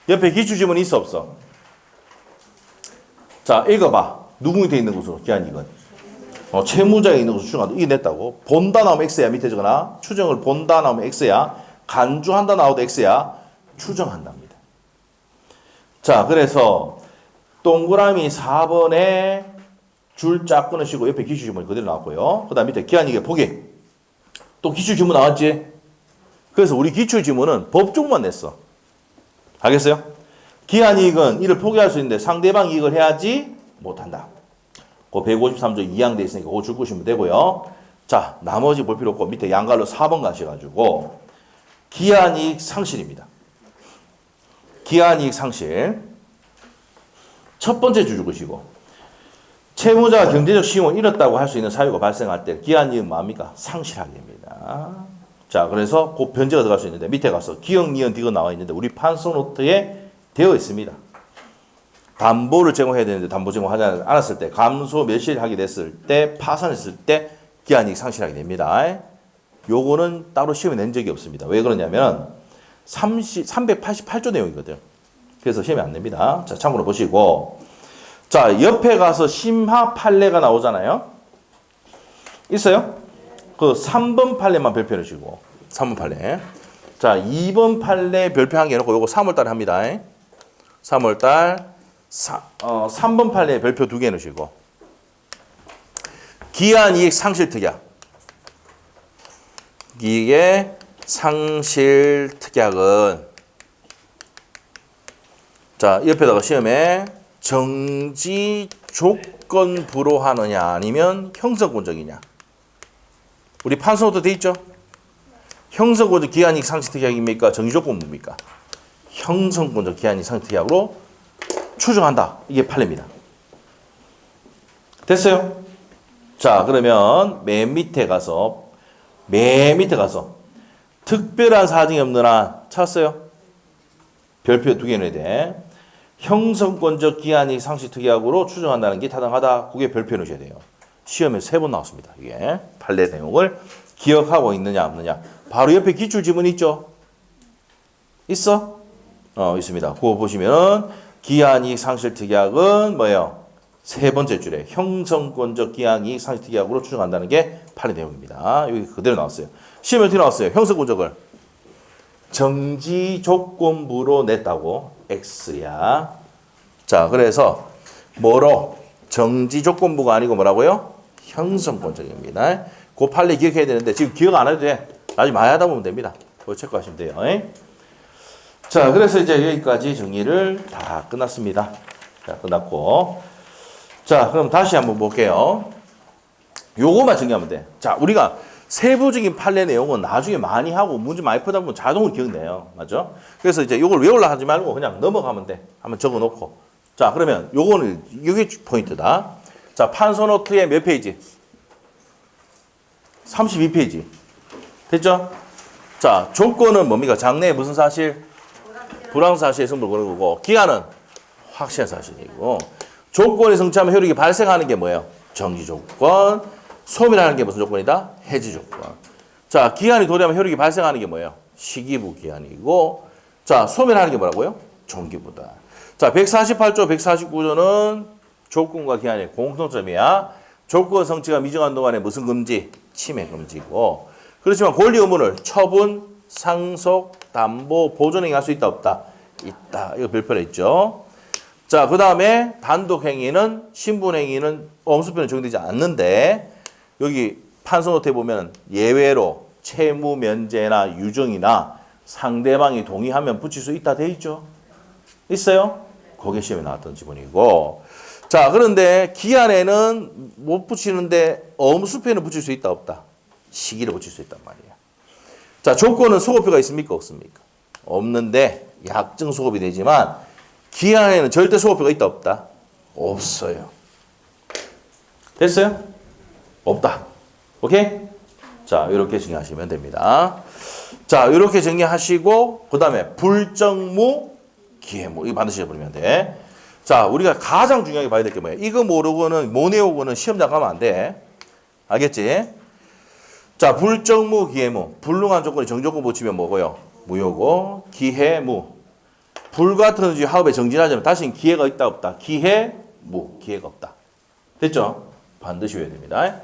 옆에 기출지문이 있어 없어? 자, 읽어봐. 누구한테 있는 것으로 기한 이익은? 채무자에 있는 것으로 추정한다. 이게 냈다고. 본다 나오면 X야. 밑에 적어놔. 추정을 본다 나오면 X야. 간주한다 나오도 X야. 추정한답니다. 자, 그래서 동그라미 4번에 줄 쫙 끊으시고 옆에 기출지문이 그대로 나왔고요. 그 다음 밑에 기한이익의 포기. 또 기출지문 나왔지? 그래서 우리 기출지문은 법조문만 냈어. 알겠어요? 기한이익은 이를 포기할 수 있는데 상대방 이익을 해야지 못한다. 그 153조 2항 돼 있으니까 그거 줄 것이면 되고요. 자, 나머지 볼 필요 없고 밑에 양갈로 4번 가셔가지고 기한이익 상실입니다. 기한이익 상실. 첫 번째 줄 것이고 채무자가 경제적 시용을 잃었다고 할 수 있는 사유가 발생할 때 기한이익은 뭡니까? 상실하게 됩니다. 자, 그래서 그 변제가 들어갈 수 있는데 밑에 가서 기억, 니은, 디귿 나와 있는데 우리 판서 노트에 되어 있습니다. 담보를 제공해야 되는데 담보 제공하지 않았을 때 감소 멸실하게 됐을 때 파산했을 때 기한이익 상실하게 됩니다. 요거는 따로 시험에 낸 적이 없습니다. 왜 그러냐면 388조 내용이거든. 그래서 시험에 안 냅니다. 자, 참고로 보시고. 자, 옆에 가서 심화 판례가 나오잖아요. 있어요? 그 3번 판례만 별표해 주시고. 3번 판례. 자, 2번 판례 별표 한 개 해놓고 요거 3월달에 합니다. 3월달 3번 판례 별표 2개 해놓으시고. 기한이익 상실특약. 이익의 상실특약은 자, 옆에다가 시험에 정지 조건부로 하느냐 아니면 형성권적이냐. 우리 판서도 돼 있죠? 형성권적 기한이익 상실특약입니까? 정지조건부입니까? 형성권적 기한이익 상실특약으로 추정한다. 이게 판례입니다. 됐어요? 자, 그러면 맨 밑에 가서 특별한 사정이 없는 한 찾았어요? 별표 2개 넣어야 돼. 형성권적 기한이익 상실특약으로 추정한다는 게 타당하다. 그게 별표 넣으셔야 돼요. 시험에 3번 나왔습니다. 이게 판례 내용을 기억하고 있느냐 없느냐. 바로 옆에 기출 지문 있죠? 있어? 있습니다. 그거 보시면은 기한이익 상실특약은 뭐예요? 3번째 줄에 형성권적 기한이익 상실특약으로 추정한다는 게 판례 내용입니다. 여기 그대로 나왔어요. 시험에 어떻게 나왔어요? 형성권적을 정지 조건부로 냈다고. X야. 자, 그래서 뭐로? 정지 조건부가 아니고 뭐라고요? 형성권적입니다. 그 판례 기억해야 되는데 지금 기억 안 해도 돼. 나중에 많이 하다 보면 됩니다. 그거 체크하시면 돼요. 자, 그래서 이제 여기까지 정리를 다 끝났습니다. 자, 끝났고. 자, 그럼 다시 한번 볼게요. 요거만 정리하면 돼. 자, 우리가 세부적인 판례 내용은 나중에 많이 하고 문제 많이 풀다 보면 자동으로 기억내요. 맞죠? 그래서 이제 요걸 외우려 하지 말고 그냥 넘어가면 돼. 한번 적어 놓고. 자, 그러면 요거는, 이게 포인트다. 자, 판서 노트의 몇 페이지? 32페이지. 됐죠? 자, 조건은 뭡니까? 장래에 무슨 사실? 불황사실의 성분을 거는 거고, 기한은 확실한 사실이고, 조건이 성취하면 효력이 발생하는 게 뭐예요? 정지 조건. 소멸하는 게 무슨 조건이다? 해지 조건. 자, 기한이 도래하면 효력이 발생하는 게 뭐예요? 시기부 기한이고, 자, 소멸하는 게 뭐라고요? 종기부다. 자, 148조, 149조는 조건과 기한의 공통점이야. 조건 성취가 미정한 동안에 무슨 금지? 침해 금지고. 그렇지만 권리 의무를 처분, 상속, 담보, 보존행위 할 수 있다, 없다? 있다. 이거 별표로 있죠. 자, 그 다음에 단독행위는, 신분행위는 엄수표는 적용되지 않는데, 여기 판서노트에 보면 예외로 채무 면제나 유증이나 상대방이 동의하면 붙일 수 있다 돼 있죠? 있어요? 그게 시험에 나왔던 지문이고. 자, 그런데 기한에는 못 붙이는데 엄수표는 붙일 수 있다 없다? 시기를 붙일 수 있단 말이에요. 자, 조건은 소급표가 있습니까 없습니까? 없는데 약정 소급이 되지만 기한에는 절대 소급표가 있다 없다? 없어요. 됐어요? 없다. 오케이? 자, 이렇게 정리하시면 됩니다. 자, 이렇게 정리하시고 그 다음에 불정무, 기해무 이거 반드시 해버리면 돼. 자, 우리가 가장 중요하게 봐야 될 게 뭐야? 이거 모르고는 못 외우고는 시험장 가면 안 돼. 알겠지? 자, 불정무, 기해무. 불능한 조건이 정조건 붙이면 뭐고요? 무효고, 기해무. 불같은 화업에 정진하자면 다시는 기회가 있다 없다? 기해무. 기회가 없다. 됐죠? 반드시 외워야 됩니다.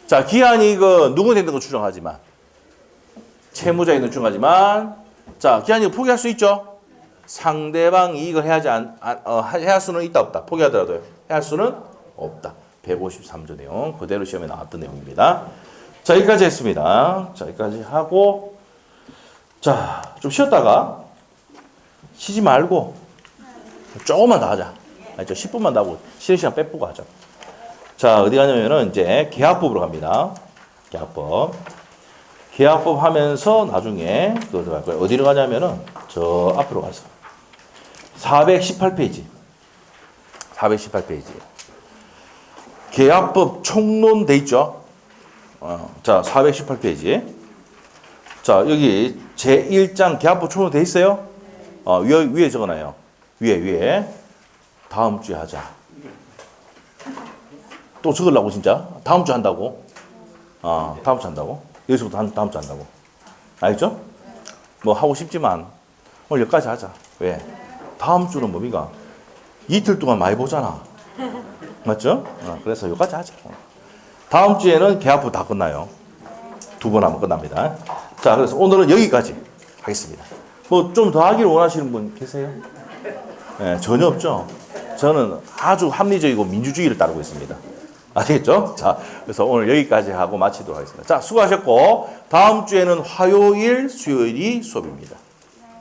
자, 기한이 이거 누구한테 있는 거 추정하지만 채무자에 있는 추정하지만 자, 기한이 포기할 수 있죠? 상대방 이익을 해야 할 수는 있다 없다? 포기하더라도요. 해야 할 수는 없다. 153조 내용 그대로 시험에 나왔던 내용입니다. 자, 여기까지 했습니다. 자, 여기까지 하고 자, 좀 쉬었다가 쉬지 말고 조금만 더 하자. 알죠? 10분만 더 하고 쉬는 시간 빼보고 하자. 자, 어디 가냐면은 이제 계약법으로 갑니다. 계약법. 계약법 하면서 나중에 그거 들어갈 거예요. 어디로 가냐면은 저 앞으로 가서 418페이지. 418페이지. 계약법 총론 돼 있죠? 자, 418페이지. 자, 여기 제1장 계약법 총론 돼 있어요? 위에 적어놔요. 위에. 다음 주에 하자. 또 적으려고 진짜? 다음 주 한다고? 다음 주 한다고? 여기서부터 다음 주 한다고? 알겠죠? 뭐 하고 싶지만 오늘 여기까지 하자. 왜? 다음 주는 뭡니까? 이틀 동안 많이 보잖아. 맞죠? 그래서 여기까지 하자. 다음 주에는 계약부 다 끝나요. 2번 하면 끝납니다. 자, 그래서 오늘은 여기까지 하겠습니다. 뭐 좀 더 하기를 원하시는 분 계세요? 네, 전혀 없죠? 저는 아주 합리적이고 민주주의를 따르고 있습니다. 아시겠죠? 자, 그래서 오늘 여기까지 하고 마치도록 하겠습니다. 자, 수고하셨고, 다음 주에는 화요일, 수요일이 수업입니다.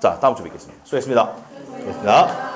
자, 다음 주에 뵙겠습니다. 수고했습니다. 수고했습니다.